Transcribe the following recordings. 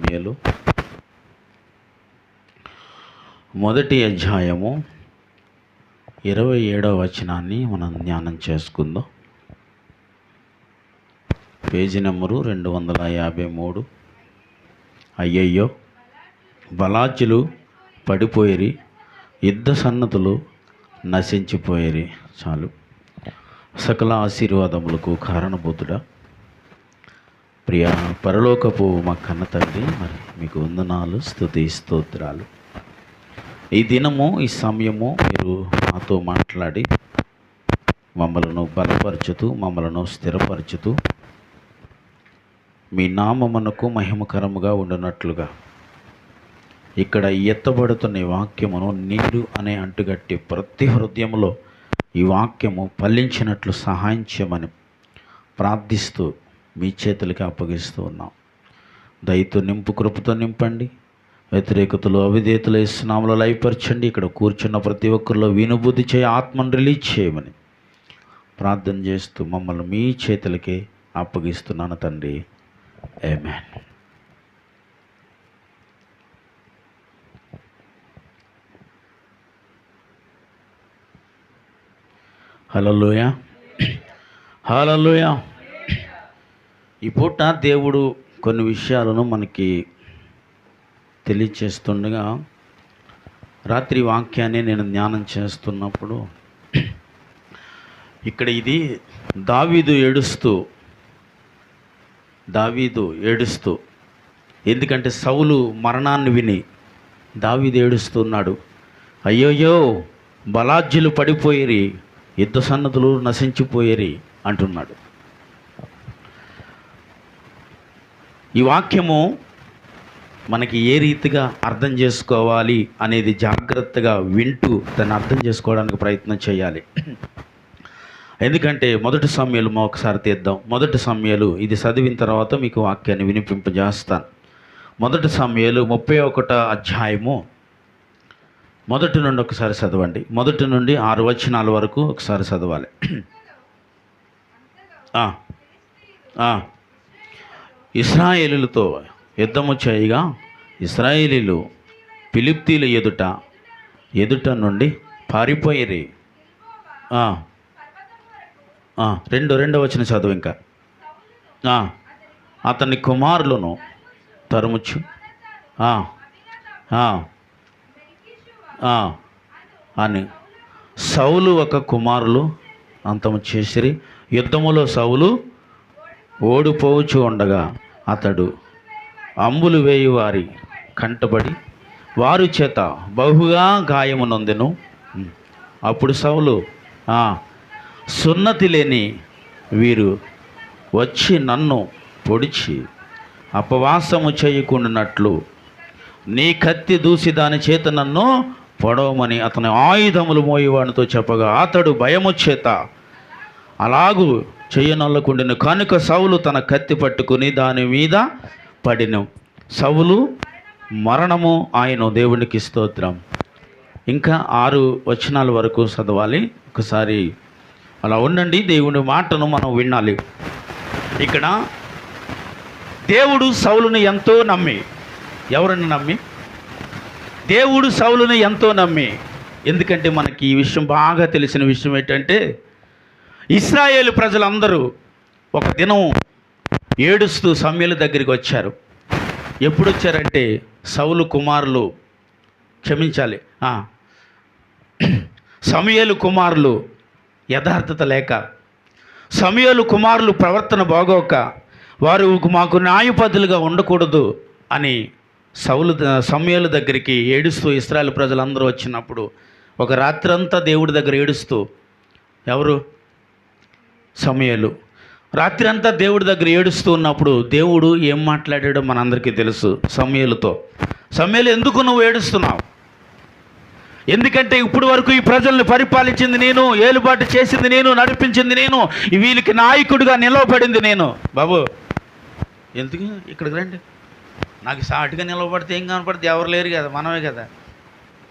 సమూయేలు మొదటి అధ్యాయము 27వ వచనాన్ని మనం ధ్యానం చేసుకుందాం. Page number 253. అయ్యయ్యో, బలాజ్యులు పడిపోయిరి, యుద్ధ సన్నతులు నశించిపోయిరి. చాలు. సకల ఆశీర్వాదములకు కారణభూతుడా, ప్రియ పరలోకపు మా కన్న తండ్రి, మరి మీకు వందనాలు, స్తుతి స్తోత్రాలు. ఈ దినము, ఈ సమయము మీరు మాతో మాట్లాడి మమ్మలను బలపరచుతూ, మమ్మలను స్థిరపరచుతూ, మీ నామమునకు మహిమకరముగా ఉండునట్లుగా ఇక్కడ ఎత్తబడుతున్న ఈ వాక్యమును నీరు అనే అంటుగట్టి ప్రతి హృదయంలో ఈ వాక్యము ఫలించినట్లు సహాయం చేయమని ప్రార్థిస్తూ మీ చేతులకి అప్పగిస్తూ ఉన్నాం. దయతో నింపు, కృపతో నింపండి. వ్యతిరేకతలు, అవిధేయతలు యేసునామములో లయపరచండి. ఇక్కడ కూర్చున్న ప్రతి ఒక్కరిలో వినుబుద్ధి చేయ ఆత్మను రిలీజ్ చేయమని ప్రార్థన చేస్తూ మమ్మల్ని మీ చేతులకే అప్పగిస్తున్నాను తండ్రి. ఆమేన్. హల్లెలూయా, హల్లెలూయా. ఈ పూట దేవుడు కొన్ని విషయాలను మనకి తెలియచేస్తుండగా, రాత్రి వాక్యాన్ని నేను ధ్యానం చేస్తున్నప్పుడు ఇక్కడ ఇది దావీదు ఏడుస్తూ, ఎందుకంటే సౌలు మరణాన్ని విని దావీదు ఏడుస్తున్నాడు. అయ్యోయ్యో, బలాజ్యులు పడిపోయిరి, యుద్ధ సన్నతులు నశించిపోయిరి అంటున్నాడు. ఈ వాక్యము మనకి ఏ రీతిగా అర్థం చేసుకోవాలి అనేది జాగ్రత్తగా వింటూ దాన్ని అర్థం చేసుకోవడానికి ప్రయత్నం చేయాలి. ఎందుకంటే మొదటి సమయాలు ఒకసారి తీద్దాం. మొదటి సమయాలు ఇది చదివిన తర్వాత మీకు వాక్యాన్ని వినిపింపజేస్తాను. మొదటి సమయాలు 31వ అధ్యాయము మొదటి నుండి ఒకసారి చదవండి. మొదటి నుండి 6 వచనాల వరకు ఒకసారి చదవాలి. ఇశ్రాయేలులతో యుద్ధము చేయగా ఇశ్రాయేలీలు ఫిలిష్తీయుల ఎదుట నుండి పారిపోయిరి. రెండవ వచనం చదువు. ఇంకా అతని కుమారులను తరుముచ్చు అని సౌలు ఒక కుమారులు అంతము చేసిరి. యుద్ధములో సౌలు ఓడిపోవచ్చు ఉండగా అతడు అంబులు వేయి వారి కంటబడి వారి చేత బహుగా గాయము నొందెను. అప్పుడు సౌలు, సున్నతి లేని వీరు వచ్చి నన్ను పొడిచి అపవాసము చేయకుండానట్లు నీ కత్తి దూసి దాని చేత నన్ను పొడవమని అతని ఆయుధములు మోయేవాడితో చెప్పగా అతడు భయము చేత అలాగూ చెయ్యనొల్లకుండెను. కనుక సౌలు తన కత్తి పట్టుకుని దాని మీద పడిను. సౌలు మరణము ఆయన. దేవునికి స్తోత్రం. ఇంకా 6 వచనాల వరకు చదవాలి. ఒకసారి అలా ఉండండి. దేవుని మాటను మనం వినాలి. ఇక్కడ దేవుడు సౌలుని ఎంతో నమ్మి, ఎవరిని నమ్మి? దేవుడు సౌలుని ఎంతో నమ్మి. ఎందుకంటే మనకి ఈ విషయం బాగా తెలిసిన విషయం ఏంటంటే, ఇశ్రాయేలు ప్రజలందరూ ఒక దినం ఏడుస్తూ సమూయేలు దగ్గరికి వచ్చారు. ఎప్పుడు వచ్చారంటే, సౌలు కుమారులు, క్షమించాలి, సమూయేలు కుమారులు యథార్థత లేక, సమూయేలు కుమారులు ప్రవర్తన బాగోక, వారు మాకు న్యాయపతులుగా ఉండకూడదు అని సమూయేలు దగ్గరికి ఏడుస్తూ ఇశ్రాయేలు ప్రజలందరూ వచ్చినప్పుడు ఒక రాత్రంతా దేవుడి దగ్గర ఏడుస్తూ, ఎవరు? సమూయేలు రాత్రి అంతా దేవుడి దగ్గర ఏడుస్తూ ఉన్నప్పుడు దేవుడు ఏం మాట్లాడాడో మనందరికీ తెలుసు. సమూయేలుతో, సమూయేలు, ఎందుకు నువ్వు ఏడుస్తున్నావు? ఎందుకంటే ఇప్పుడు వరకు ఈ ప్రజల్ని పరిపాలించింది నేను, ఏలుబాటు చేసింది నేను, నడిపించింది నేను, వీళ్ళకి నాయకుడిగా నిలవబడింది నేను. బాబు, ఎందుకు ఇక్కడికి రండి, నాకు సాటిగా నిలబడితే ఏం కనపడితే ఎవరు లేరు కదా, మనమే కదా,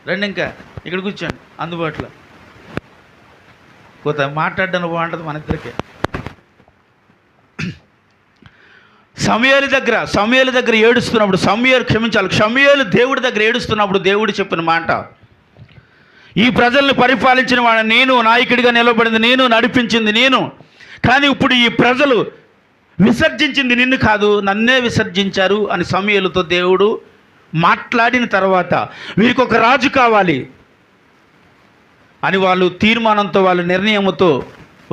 రండి, ఇంకా ఇక్కడ కూర్చోండి అందుబాటులో. కొంత మాట్లాడడానికి బాగుంటుంది మన ఇద్దరికే. సమూయేలు దగ్గర ఏడుస్తున్నప్పుడు సమూయేలు దేవుడి దగ్గర ఏడుస్తున్నప్పుడు దేవుడు చెప్పిన మాట, ఈ ప్రజల్ని పరిపాలించిన వాడిని నేను, నాయకుడిగా నిలబడింది నేను, నడిపించింది నేను, కానీ ఇప్పుడు ఈ ప్రజలు విసర్జించింది నిన్ను కాదు, నన్నే విసర్జించారు అని సమూయేలుతో దేవుడు మాట్లాడిన తర్వాత వీరికి ఒక రాజు కావాలి అని వాళ్ళు తీర్మానంతో, వాళ్ళ నిర్ణయంతో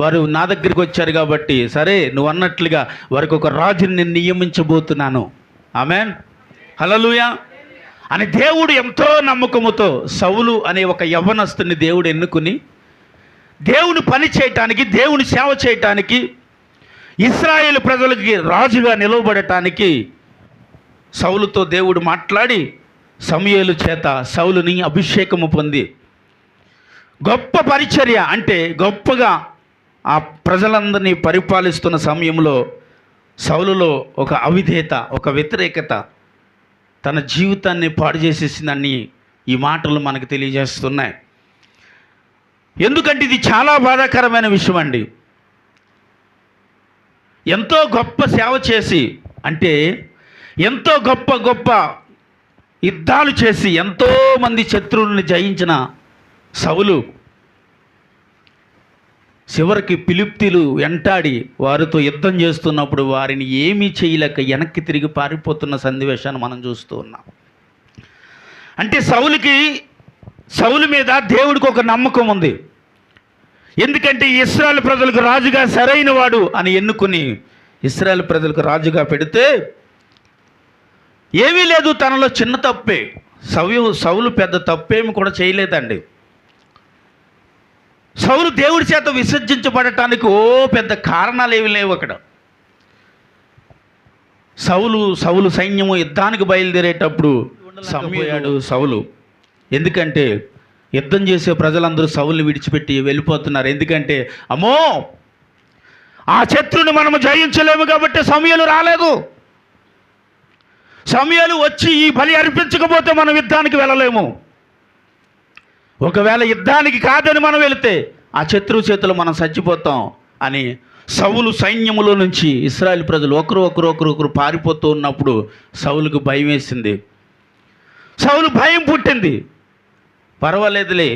వారు నా దగ్గరికి వచ్చారు కాబట్టి, సరే నువ్వు అన్నట్లుగా వారికి ఒక రాజుని నేను నియమించబోతున్నాను. ఆమేన్, హల్లెలూయా అని దేవుడు ఎంతో నమ్మకముతో సౌలు అనే ఒక యవ్వనస్తుని దేవుడు ఎన్నుకుని దేవుని పని చేయటానికి, దేవుని సేవ చేయటానికి, ఇశ్రాయేలు ప్రజలకి రాజుగా నిలవబడటానికి సౌలుతో దేవుడు మాట్లాడి సమూయేలు చేత సౌలుని అభిషేకము పొంది గొప్ప పరిచర్య, అంటే గొప్పగా ఆ ప్రజలందరినీ పరిపాలిస్తున్న సమయంలో సౌలులో ఒక అవిధేయత, ఒక వ్యతిరేకత తన జీవితాన్ని పాడు చేసేసిందని ఈ మాటలు మనకు తెలియజేస్తున్నాయి. ఎందుకంటే ఇది చాలా బాధాకరమైన విషయం అండి. ఎంతో గొప్ప సేవ చేసి, అంటే ఎంతో గొప్ప యుద్ధాలు చేసి ఎంతోమంది శత్రువులను జయించిన సౌలు చివరికి ఫిలిష్తీయులు వెంటాడి వారితో యుద్ధం చేస్తున్నప్పుడు వారిని ఏమీ చేయలేక వెనక్కి తిరిగి పారిపోతున్న సన్నివేశాన్ని మనం చూస్తూ ఉన్నాం. అంటే సౌలు మీద దేవుడికి ఒక నమ్మకం ఉంది. ఎందుకంటే ఇశ్రాయేలు ప్రజలకు రాజుగా సరైన వాడు అని ఎన్నుకుని ఇశ్రాయేలు ప్రజలకు రాజుగా పెడితే ఏమీ లేదు, తనలో చిన్న తప్పే. సౌలు పెద్ద తప్పేమి కూడా చేయలేదండి. సౌలు దేవుడి చేత విసర్జించబడటానికి పెద్ద కారణాలు ఏమి లేవు అక్కడ. సౌలు సైన్యము యుద్ధానికి బయలుదేరేటప్పుడు సమూయేలు సౌలు, ఎందుకంటే యుద్ధం చేసే ప్రజలందరూ సౌలుని విడిచిపెట్టి వెళ్ళిపోతున్నారు. ఎందుకంటే అమ్మో ఆ శత్రుని మనము జయించలేము కాబట్టి సమూయేలు రాలేదు. సమూయేలు వచ్చి ఈ బలి అర్పించకపోతే మనం యుద్ధానికి వెళ్ళలేము. ఒకవేళ యుద్ధానికి కాదని మనం వెళితే ఆ శత్రువు చేతులు మనం చచ్చిపోతాం అని సౌలు సైన్యములో నుంచి ఇశ్రాయేలు ప్రజలు ఒకరు పారిపోతూ ఉన్నప్పుడు సౌలుకు భయం వేసింది. సౌలు భయం పుట్టింది. పర్వాలేదులే,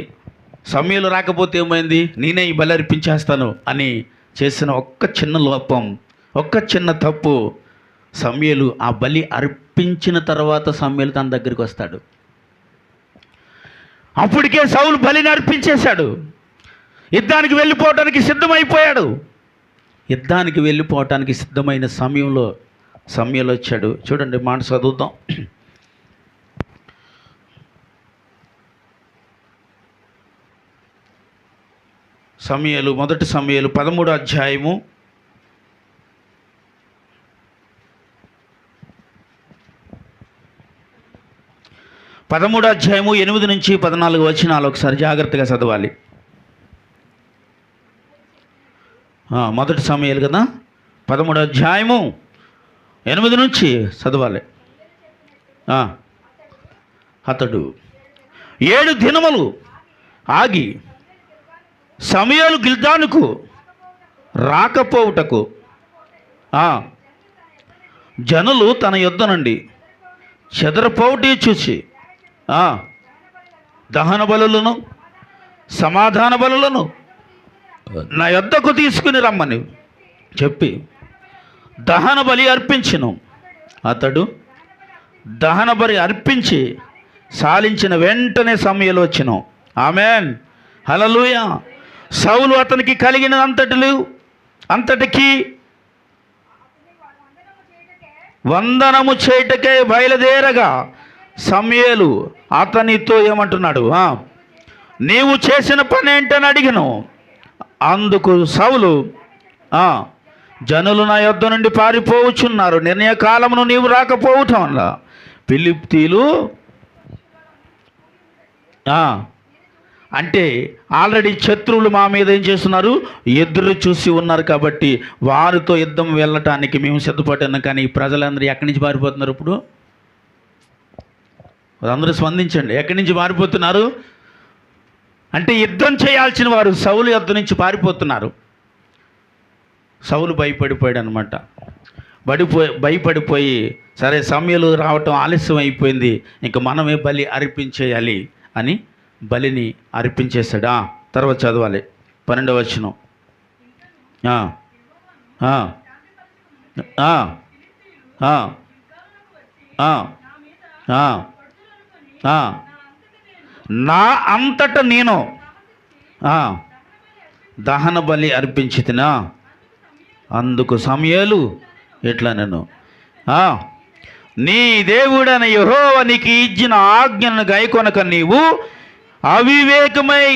సమూయేలు రాకపోతే ఏమైంది, నేనే ఈ బలి అర్పించేస్తాను అని చేసిన ఒక్క చిన్న లోపం, ఒక్క చిన్న తప్పు, సమూయేలు ఆ బలి అర్పించిన తర్వాత సమూయేలు తన దగ్గరికి వస్తాడు. అప్పటికే సౌలు బలిని అర్పించేశాడు. యుద్ధానికి వెళ్ళిపోవటానికి సిద్ధమైపోయాడు. యుద్ధానికి వెళ్ళిపోవటానికి సిద్ధమైన సమయంలో సమూయేలు వచ్చాడు. చూడండి, మాట చదువుతాం. మొదటి సమూయేలు 13వ అధ్యాయము 8 నుంచి 14 వచనాలు ఒకసారి జాగ్రత్తగా చదవాలి. మొదటి సమూయేలు కదా, 13వ అధ్యాయము 8 నుంచి చదవాలి. అతడు 7 దినములు ఆగి సమూయేలు గిల్గాలుకు రాకపోవుటకు జనులు తన యొద్ద నుండి చెదరపోవుటే చూసి దహన బలులను సమాధాన బలులను నా యొద్దకు తీసుకుని రమ్మని చెప్పి దహన బలి అర్పించెను. అతడు దహన బలి అర్పించి సాలించిన వెంటనే సమూయేలు వచ్చెను. ఆమేన్, హల్లెలూయా. సౌలు అతనికి కలిగిన అంతటికి వందనము చేయటకే బయలుదేరగా సమూయేలు అతనితో ఏమంటున్నాడు, నీవు చేసిన పని ఏంటని అడిగను. అందుకు సౌలు, జనులు నా యొద్ద నుండి పారిపోవచ్చున్నారు, నిర్ణయ కాలమును నీవు రాకపోవటం వల్ల ఫిలిష్తీయులు అంటే ఆల్రెడీ శత్రువులు మా మీద ఏం చేస్తున్నారు, ఎదురు చూసి ఉన్నారు కాబట్టి వారితో యుద్ధం వెళ్ళటానికి మేము సిద్ధపడ్డాను. కానీ ప్రజలందరూ ఎక్కడి నుంచి పారిపోతున్నారు? ఇప్పుడు అందరూ స్పందించండి. ఎక్కడి నుంచి పారిపోతున్నారు అంటే యుద్ధం చేయాల్సిన వారు సౌలు యుద్ధం నుంచి పారిపోతున్నారు. సౌలు భయపడిపోయాడు అనమాట. భయపడిపోయి సరే సమయలు రావటం ఆలస్యం అయిపోయింది, ఇంక మనమే బలి అర్పించేయాలి అని బలిని అర్పించేశాడు. తర్వాత చదవాలి 12వ వచనం. నా అంతట నేను దహన బలి అర్పించితినా, అందుకు సమూయేలు ఎట్లా నేను నీ దేవుడైన యెహోవా నీకు ఇచ్చిన ఆజ్ఞను గైకొనక నీవు అవివేకమై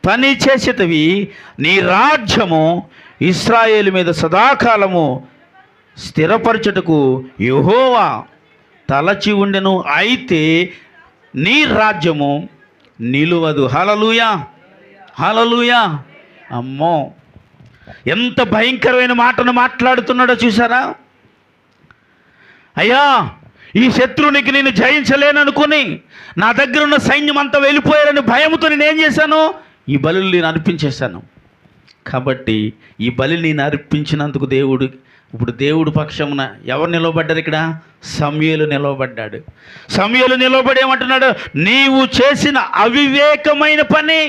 పని చేసేటవి, నీ రాజ్యము ఇశ్రాయేలు మీద సదాకాలము స్థిరపరచుటకు యెహోవా తలచి ఉండెను, అయితే నీ రాజ్యము నిలువదు. హల్లెలూయా, హల్లెలూయా. అమ్మో, ఎంత భయంకరమైన మాటను మాట్లాడుతున్నాడో చూసారా? అయ్యా, ఈ శత్రువునికి నేను జయించలేననుకుని నా దగ్గర ఉన్న సైన్యం అంతా వెళ్ళిపోయారని భయంతో నేనేం చేశాను? ఈ బలులు నేను అర్పించేశాను. కాబట్టి ఈ బలి నేను అర్పించినందుకు ఇప్పుడు దేవుడు పక్షమున ఎవరు నిలవబడ్డారు? ఇక్కడ సమూయేలు నిలవబడ్డాడు. సమూయేలు నిలవబడి ఏమంటున్నాడు? నీవు చేసిన అవివేకమైన పని.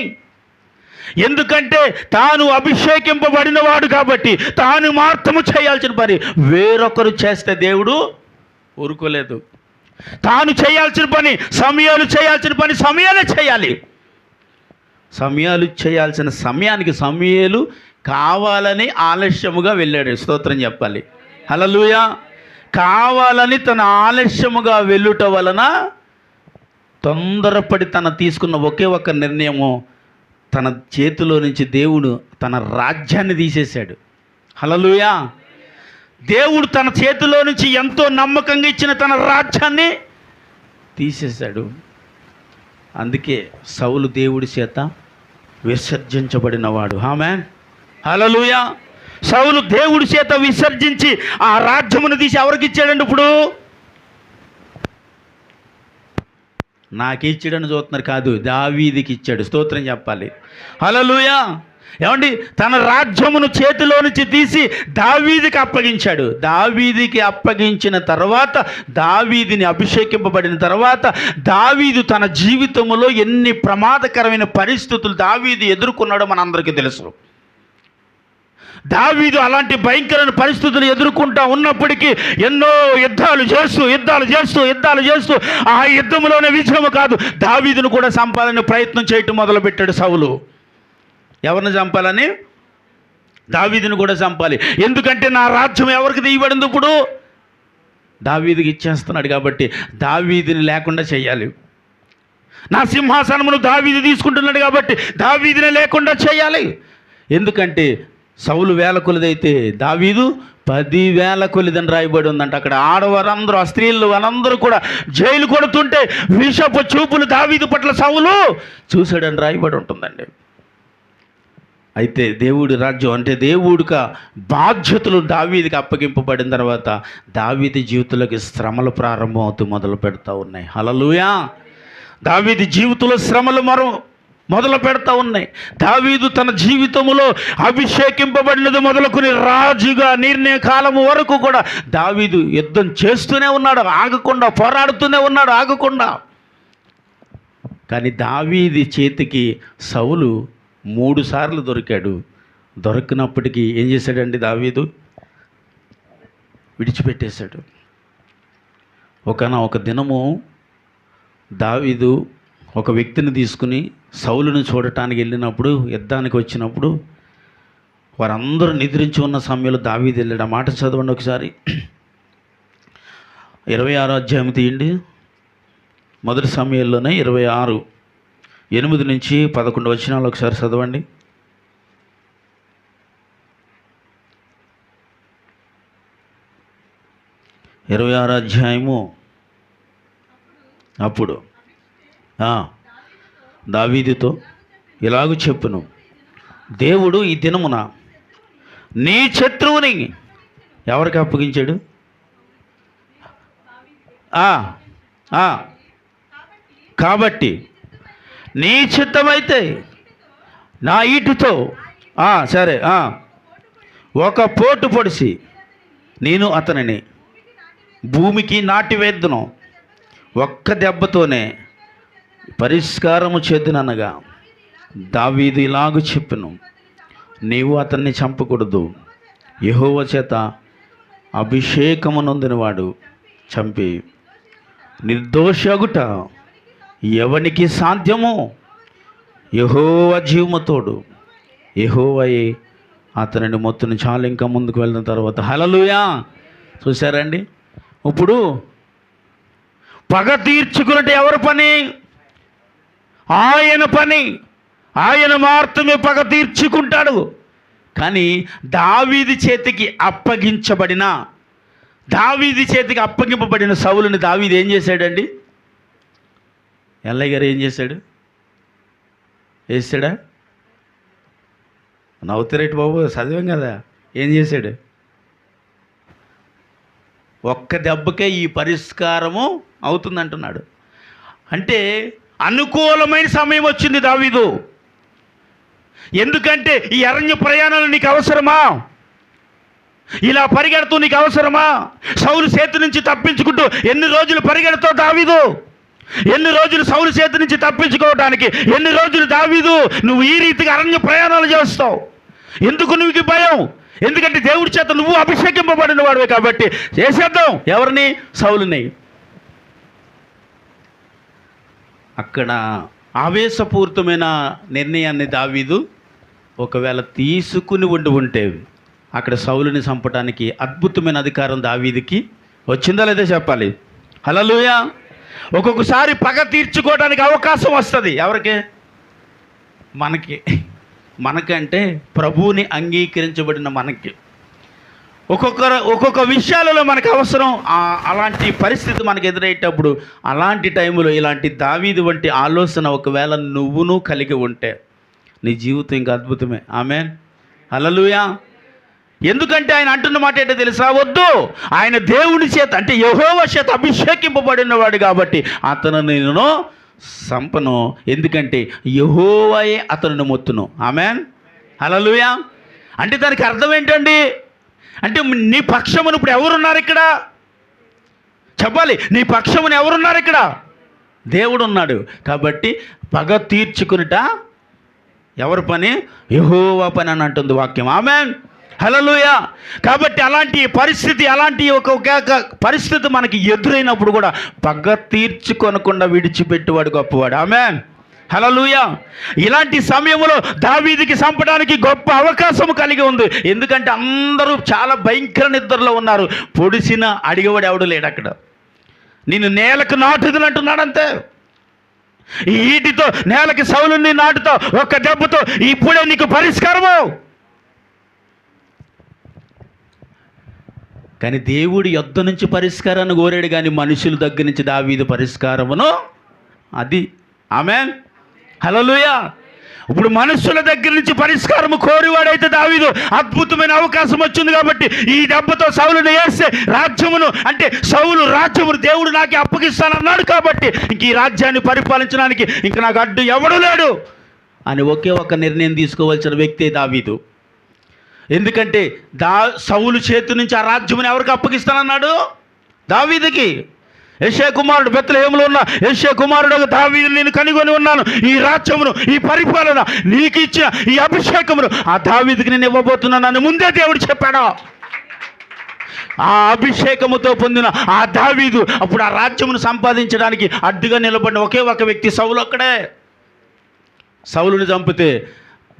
ఎందుకంటే తాను అభిషేకింపబడిన వాడు కాబట్టి తాను మాత్రము చేయాల్సిన పని వేరొకరు చేస్తే దేవుడు ఊరుకోలేదు. తాను చేయాల్సిన పని సమూయేలు చేయాల్సిన పని సమూయేలే చేయాలి. సమూయేలు చేయాల్సిన సమయానికి సమూయేలు కావాలని ఆలస్యముగా వెళ్ళాడు. స్తోత్రం చెప్పాలి. హల్లెలూయా. కావాలని తన ఆలస్యముగా వెళ్ళుట వలన తొందరపడి తన తీసుకున్న ఒకే ఒక్క నిర్ణయము, తన చేతిలో నుంచి దేవుడు తన రాజ్యాన్ని తీసేశాడు. హల్లెలూయా. దేవుడు తన చేతిలో నుంచి ఎంతో నమ్మకంగా ఇచ్చిన తన రాజ్యాన్ని తీసేశాడు. అందుకే సౌలు దేవుడి చేత విసర్జించబడినవాడు. ఆమేన్, హల్లెలూయా. సౌలు దేవుడి చేత విసర్జించి ఆ రాజ్యమును తీసి ఎవరికి ఇచ్చాడండి? ఇప్పుడు నాకు ఇచ్చాడని చూస్తున్నారు, కాదు, దావీదికి ఇచ్చాడు. స్తోత్రం చెప్పాలి. హల్లెలూయా. ఏమండి, తన రాజ్యమును చేతిలో నుంచి తీసి దావీదికి అప్పగించాడు. దావీదికి అప్పగించిన తర్వాత, దావీదిని అభిషేకింపబడిన తర్వాత, దావీదు తన జీవితంలో ఎన్ని ప్రమాదకరమైన పరిస్థితులు దావీదు ఎదుర్కొన్నాడో మనందరికీ తెలుసు. దావీదు అలాంటి భయంకరమైన పరిస్థితులు ఎదుర్కొంటూ ఉన్నప్పటికీ ఎన్నో యుద్ధాలు చేస్తూ ఆ యుద్ధంలోనే విజయము కాదు, దావీదును కూడా చంపాలని ప్రయత్నం చేయటం మొదలుపెట్టాడు సౌలు. ఎవరిని చంపాలని? దావీదును కూడా చంపాలి. ఎందుకంటే నా రాజ్యం ఎవరికి తీయబడింది? ఇప్పుడు దావీదుకి ఇచ్చేస్తున్నాడు కాబట్టి దావీదుని లేకుండా చేయాలి. నా సింహాసనమును దావీదు తీసుకుంటున్నాడు కాబట్టి దావీదుని లేకుండా చేయాలి. ఎందుకంటే సౌలు 1000 కొలిదైతే దావీదు 10,000 కొలిదని రాయబడి ఉందంట. అక్కడ ఆడవారందరూ, ఆ స్త్రీలు వాళ్ళందరూ కూడా జైలు కొడుతుంటే విషపు చూపులు దావీదు పట్ల సౌలు చూశాడని రాయబడి ఉంటుందండి. అయితే దేవుడి రాజ్యం అంటే దేవుడికి బాధ్యతలు దావీదికి అప్పగింపబడిన తర్వాత దావీది జీవితంలోకి శ్రమలు ప్రారంభమవుతూ మొదలు పెడతా ఉన్నాయి. హల్లెలూయా. దావీది జీవితంలో శ్రమలు మొదలు పెడతా ఉన్నాయి. దావీదు తన జీవితంలో అభిషేకింపబడినది మొదలుకొని రాజుగా నిర్ణయ కాలము వరకు కూడా దావీదు యుద్ధం చేస్తూనే ఉన్నాడు, ఆగకుండా పోరాడుతూనే ఉన్నాడు, ఆగకుండా. కానీ దావీది చేతికి సౌలు 3 సార్లు దొరికాడు. దొరికినప్పటికీ ఏం చేశాడండి? దావీదు విడిచిపెట్టేశాడు. ఒక దినము దావీదు ఒక వ్యక్తిని తీసుకుని సౌలును చూడటానికి వెళ్ళినప్పుడు, యుద్ధానికి వచ్చినప్పుడు వారందరూ నిద్రించి ఉన్న సమయంలో దావీదు వెళ్ళాడు. ఆ మాట చదవండి ఒకసారి. 26వ అధ్యాయం తీయండి. మొదటి సమయంలోనే 26, 8 నుంచి 11 వచనాలు ఒకసారి చదవండి. ఇరవై 26వ అధ్యాయము. అప్పుడు దావీదుతో ఇలాగూ చెప్పును, దేవుడు ఈ దినమున నీ శత్రువుని ఎవరికి అప్పగించాడు? కాబట్టి నీ చిత్తమైతే నా ఈటుతో సరే ఒక పోటు పొడిసి నేను అతనిని భూమికి నాటివేద్దును, ఒక్క దెబ్బతోనే పరిష్కారము చేద్దుననగా దావీదు ఇలాగు చెప్పెను, నీవు అతన్ని చంపకూడదు, యెహోవా చేత అభిషేకము నొందినవాడు చంపి నిర్దోషగుట ఎవనికి సాధ్యమో, యెహోవా జీవముతోడు, యెహోవాయే అతనిని మొత్తుని. చాలు, ఇంకా ముందుకు వెళ్ళిన తర్వాత హల్లెలూయా. చూశారండి, ఇప్పుడు పగ తీర్చుకున్నట్టు ఎవరి పని? ఆయన పని. ఆయన మాత్రమే పగ తీర్చుకుంటాడు. కానీ దావీదు చేతికి అప్పగింపబడిన సౌలుని దావీదు ఏం చేశాడండి? ఎల్లయ్య గారు ఏం చేశాడు? వేసాడా? నవ్వుతారేటి బాబు, చదివాం కదా. ఏం చేశాడు? ఒక్క దెబ్బకే ఈ పరిష్కారము అవుతుందంటున్నాడు. అంటే అనుకూలమైన సమయం వచ్చింది దావీదు. ఎందుకంటే ఈ అరణ్య ప్రయాణాలు నీకు అవసరమా? ఇలా పరిగెడుతూ నీకు అవసరమా? సౌలు చేతి నుంచి తప్పించుకుంటూ ఎన్ని రోజులు పరిగెడతావు దావీదు? ఎన్ని రోజులు సౌలు చేతి నుంచి తప్పించుకోవడానికి? ఎన్ని రోజులు దావీదు నువ్వు ఈ రీతిగా అరణ్య ప్రయాణాలు చేస్తావు? ఎందుకు నువ్వుకి భయం? ఎందుకంటే దేవుడి చేత నువ్వు అభిషేకింపబడిన వాడివే కాబట్టి చేసేద్దాం. ఎవరిని? సౌలుని. అక్కడ ఆవేశపూరితమైన నిర్ణయాన్ని దావీదు ఒకవేళ తీసుకుని ఉంటే అక్కడ సౌలుని చంపడానికి అద్భుతమైన అధికారం దావీదుకి వచ్చిందా లేదా చెప్పాలి. హల్లెలూయా. ఒక్కొక్కసారి పగ తీర్చుకోవడానికి అవకాశం వస్తుంది. ఎవరికి? మనకంటే ప్రభువుని అంగీకరించబడిన మనకి ఒక్కొక్క విషయాలలో మనకు అవసరం. అలాంటి పరిస్థితి మనకు ఎదురయ్యేటప్పుడు అలాంటి టైంలో ఇలాంటి దావీదు వంటి ఆలోచన ఒకవేళ నువ్వును కలిగి ఉంటే నీ జీవితం ఇంకా అద్భుతమే. ఆమేన్. హల్లెలూయా. ఎందుకంటే ఆయన అంటున్న మాట ఏంటో తెలుసా? వద్దు, ఆయన దేవుని చేత అంటే యెహోవా చేత అభిషేకింపబడినవాడు కాబట్టి అతను నేను సంపను. ఎందుకంటే యెహోవాయే అతనిని మొత్తును. ఆమేన్. హల్లెలూయా. అంటే దానికి అర్థం ఏంటండి? అంటే నీ పక్షమును ఇప్పుడు ఎవరున్నారు ఇక్కడ? చెప్పాలి. నీ పక్షమును ఎవరున్నారు ఇక్కడ? దేవుడు ఉన్నాడు. కాబట్టి పగ తీర్చుకునుట ఎవరి పని? యెహోవా పని అని అంటుంది వాక్యం. ఆమేన్. హల్లెలూయా. కాబట్టి అలాంటి ఒక పరిస్థితి మనకి ఎదురైనప్పుడు కూడా పగ తీర్చుకొనకుండా విడిచిపెట్టేవాడు గొప్పవాడు. ఆమేన్. హల్లెలూయా. ఇలాంటి సమయంలో దావీదుకి చంపడానికి గొప్ప అవకాశం కలిగి ఉంది. ఎందుకంటే అందరూ చాలా భయంకర నిద్రలో ఉన్నారు. పొడిసిన అడిగేవాడు ఎవడు లేడు అక్కడ. నేను నేలకు నాటుదని అంటున్నాడు అంతే. ఈ ఈటితో నేలకి సౌలుని నాటుతో ఒక్క దెబ్బతో ఇప్పుడే నీకు పరిష్కారము. కానీ దేవుడి యొద్ద నుంచి పరిష్కారాన్ని కోరాడు, కానీ మనుషుల దగ్గర నుంచి దావీదు పరిష్కారమును అది. ఆమేన్. హల్లెలూయా. ఇప్పుడు మనుషుల దగ్గర నుంచి పరిష్కారము కోరివాడైతే దావీదు అద్భుతమైన అవకాశం వచ్చింది కాబట్టి ఈ దెబ్బతో సౌలుని వేస్తే రాజ్యమును అంటే సౌలు రాజ్యమును దేవుడు నాకు అప్పగిస్తానన్నాడు కాబట్టి ఇంక ఈ రాజ్యాన్ని పరిపాలించడానికి ఇంక నాకు అడ్డు ఎవడు లేడు అని ఒకే ఒక నిర్ణయం తీసుకోవాల్సిన వ్యక్తే దావీదు. ఎందుకంటే సౌలు చేతి నుంచి ఆ రాజ్యమును ఎవరికి అప్పగిస్తానన్నాడు? దావీదుకి. యెషయా కుమారుడు బెత్లెహేములో ఉన్న యెషయా కుమారుడు దావీదు నేను కనుగొని ఉన్నాను. ఈ రాజ్యమును, ఈ పరిపాలన, నీకు ఇచ్చిన ఈ అభిషేకమును ఆ దావీదుకి నేను ఇవ్వబోతున్నాను అని ముందే దేవుడు చెప్పాడు. ఆ అభిషేకముతో పొందిన ఆ దావీదు అప్పుడు ఆ రాజ్యమును సంపాదించడానికి అడ్డుగా నిలబడిన ఒకే ఒక వ్యక్తి సౌలు ఒక్కడే. సౌలుని చంపితే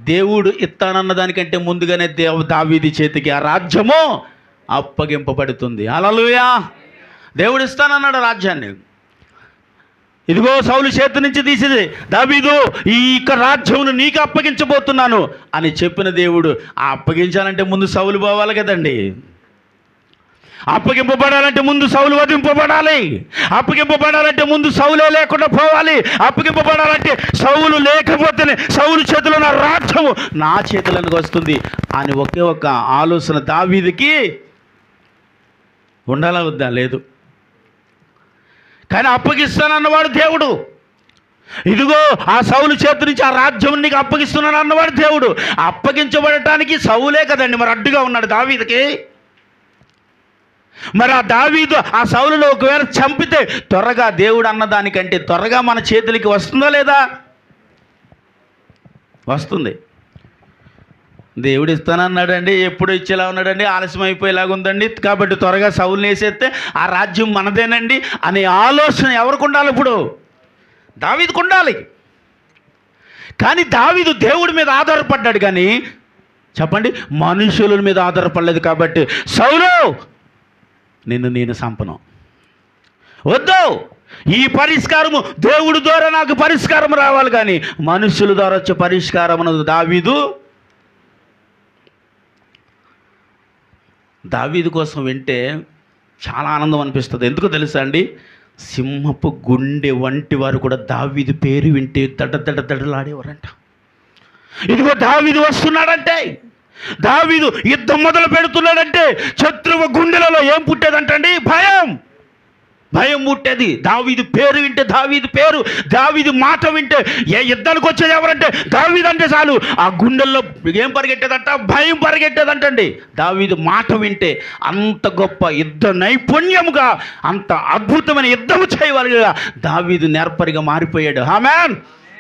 దేవుడు ఇస్తానన్న దానికంటే ముందుగానే దావీదు చేతికి ఆ రాజ్యము అప్పగింపబడుతుంది. హల్లెలూయా. దేవుడు ఇస్తానన్నాడు రాజ్యాన్ని. ఇదిగో సౌలు చేతి నుంచి తీసింది దావీదు, ఈ రాజ్యమును నీకు అప్పగించబోతున్నాను అని చెప్పిన దేవుడు ఆ అప్పగించాలంటే ముందు సౌలు పోవాలి కదండి. అప్పగింపబడాలంటే ముందు సౌలు వధింపబడాలి. అప్పగింపబడాలంటే ముందు సౌలే లేకుండా పోవాలి. అప్పగింపబడాలంటే సౌలు లేకపోతేనే సౌలు చేతిలో ఉన్న రాజ్యము నా చేతులకు వస్తుంది అని ఒకే ఒక ఆలోచన దావీదుకి ఉండాలా వద్దా? లేదు. కానీ అప్పగిస్తానన్నవాడు దేవుడు. ఇదిగో ఆ సౌలు చేతి నుంచి ఆ రాజ్యం నీకు అప్పగిస్తున్నాను అన్నవాడు దేవుడు. అప్పగించబడటానికి సౌలే కదండి మరి అడ్డుగా ఉన్నాడు దావీదుకి. మరి ఆ దావీదు ఆ సౌలును ఒకవేళ చంపితే త్వరగా దేవుడు అన్నదానికంటే త్వరగా మన చేతులకి వస్తుందా లేదా? వస్తుంది. దేవుడు ఇస్తానన్నాడండి, ఎప్పుడు ఇచ్చేలా ఉన్నాడండి, ఆలస్యం అయిపోయేలాగా ఉందండి, కాబట్టి త్వరగా సౌలుని వేసేస్తే ఆ రాజ్యం మనదేనండి అనే ఆలోచన ఎవరికి ఉండాలి? ఇప్పుడు దావీదుకు ఉండాలి. కానీ దావీదు దేవుడి మీద ఆధారపడ్డాడు, కానీ చెప్పండి మనుషుల మీద ఆధారపడలేదు. కాబట్టి సౌలు నేను చంపను, వద్దు, ఈ పరిష్కారము దేవుడి ద్వారా నాకు పరిష్కారం రావాలి, కానీ మనుషుల ద్వారా వచ్చే పరిష్కారం అన్నది దావీదు కోసం వింటే చాలా ఆనందం అనిపిస్తుంది. ఎందుకో తెలుసా అండి? సింహపు గుండె వంటి వారు కూడా దావీదు పేరు వింటే దడలాడేవారంట. ఇదిగో దావీదు వస్తున్నాడంటే, దావీదు యుద్ధం మొదలు పెడుతున్నాడంటే శత్రువు గుండెలలో ఏం పుట్టేదంటండి? భయం పుట్టేది. దావీదు పేరు వింటే, దావీదు మాట వింటే, ఏ యుద్ధానికి వచ్చేది ఎవరంటే దావీదు అంటే చాలు ఆ గుండెల్లో ఏం పరిగెట్టేదంట? భయం పరిగెట్టేదంటండి. దావీదు మాట వింటే అంత గొప్ప యుద్ధ నైపుణ్యముగా, అంత అద్భుతమైన యుద్ధము చేయగలిగా దావీదు నేర్పరిగా మారిపోయాడు. ఆమేన్,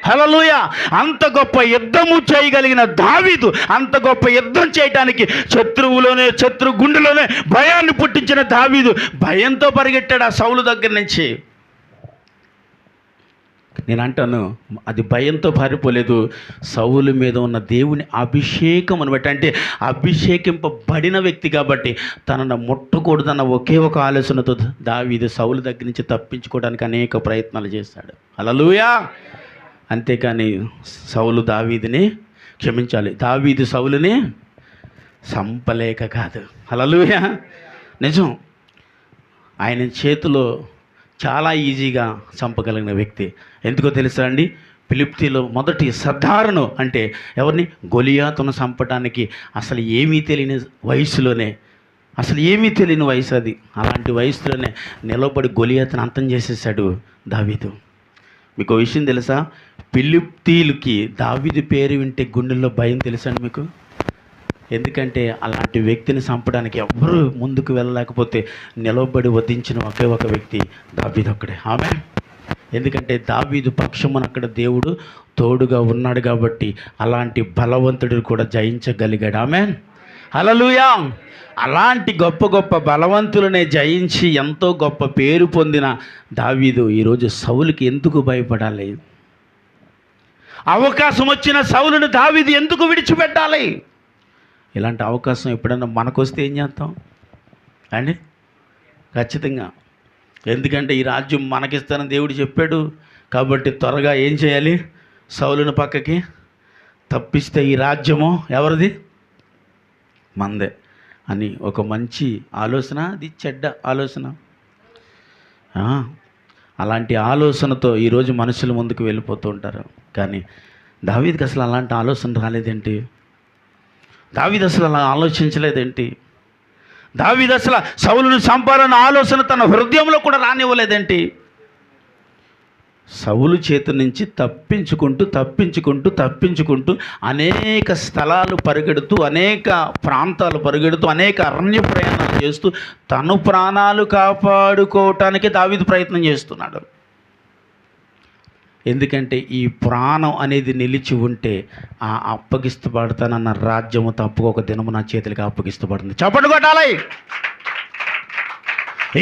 హల్లెలూయా. అంత గొప్ప యుద్ధము చేయగలిగిన దావీదు, అంత గొప్ప యుద్ధం చేయడానికి శత్రు గుండెలోనే భయాన్ని పుట్టించిన దావీదు భయంతో పరిగెట్టాడు ఆ సౌలు దగ్గర నుంచి. నేను అంటాను, అది భయంతో పారిపోలేదు, సౌలు మీద ఉన్న దేవుని అభిషేకం అనబట్టి, అంటే అభిషేకింపబడిన వ్యక్తి కాబట్టి తనను ముట్టకూడదన్న ఒకే ఒక ఆలోచనతో దావీదు సౌలు దగ్గర నుంచి తప్పించుకోవడానికి అనేక ప్రయత్నాలు చేశాడు. హల్లెలూయా. అంతేకాని సౌలు దావీదుని క్షమించాలి, దావీదు సౌలుని చంపలేక కాదు. హల్లెలూయా. నిజం, ఆయన చేతిలో చాలా ఈజీగా చంపగలిగిన వ్యక్తి. ఎందుకో తెలుసా అండి? ఫిలిష్తీయుల మొదటి సర్దారును, అంటే ఎవరిని? గొలియాతును చంపడానికి అసలు ఏమీ తెలియని వయసులోనే, అది. అలాంటి వయసులోనే నిలబడి గొలియాతును అంతం చేసేసాడు దావీదు. మీకు ఒక విషయం తెలుసా? ఫిలిష్తీయులకి దావీదు పేరు వింటే గుండెల్లో భయం తెలుసా అండి మీకు? ఎందుకంటే అలాంటి వ్యక్తిని చంపడానికి ఎవ్వరూ ముందుకు వెళ్ళలేకపోతే నిలబడి వధించిన ఒకే ఒక వ్యక్తి దావీదు ఒక్కడే. ఆమేన్. ఎందుకంటే దావీదు పక్షమున అక్కడ దేవుడు తోడుగా ఉన్నాడు కాబట్టి అలాంటి బలవంతుడిని కూడా జయించగలిగాడు. ఆమేన్, హల్లెలూయా. అలాంటి గొప్ప బలవంతులనే జయించి ఎంతో గొప్ప పేరు పొందిన దావీదు ఈరోజు సౌలుకి ఎందుకు భయపడాలి? అవకాశం వచ్చిన సౌలును దావీదు ఎందుకు విడిచిపెట్టాలి? ఇలాంటి అవకాశం ఎప్పుడైనా మనకొస్తే ఏం చేస్తాం అండి? ఖచ్చితంగా. ఎందుకంటే ఈ రాజ్యం మనకిస్తానని దేవుడు చెప్పాడు కాబట్టి త్వరగా ఏం చేయాలి? సౌలును పక్కకి తప్పిస్తే ఈ రాజ్యము ఎవరిది? మందే అని ఒక మంచి ఆలోచన, అది చెడ్డ ఆలోచన. అలాంటి ఆలోచనతో ఈరోజు మనుషులు ముందుకు వెళ్ళిపోతూ ఉంటారు. కానీ దావీదుకి అసలు అలాంటి ఆలోచన రాలేదేంటి? దావీదు అసలు అలా ఆలోచించలేదేంటి? దావీదు అసలు సౌలును చంపాలన్న ఆలోచన తన హృదయంలో కూడా రానివ్వలేదేంటి? సౌలు చేతి నుంచి తప్పించుకుంటూ అనేక స్థలాలు పరిగెడుతూ, అనేక ప్రాంతాలు పరిగెడుతూ, అనేక అరణ్య ప్రయాణాలు చేస్తూ తను ప్రాణాలు కాపాడుకోవటానికి దావీదు ప్రయత్నం చేస్తున్నాడు. ఎందుకంటే ఈ ప్రాణం అనేది నిలిచి ఉంటే ఆ అప్పగిస్తబడతానన్న రాజ్యము తప్పుగా ఒక దినము నా చేతులకి అప్పగిస్తబడుతుంది. చప్పట్లు కొట్టాలి.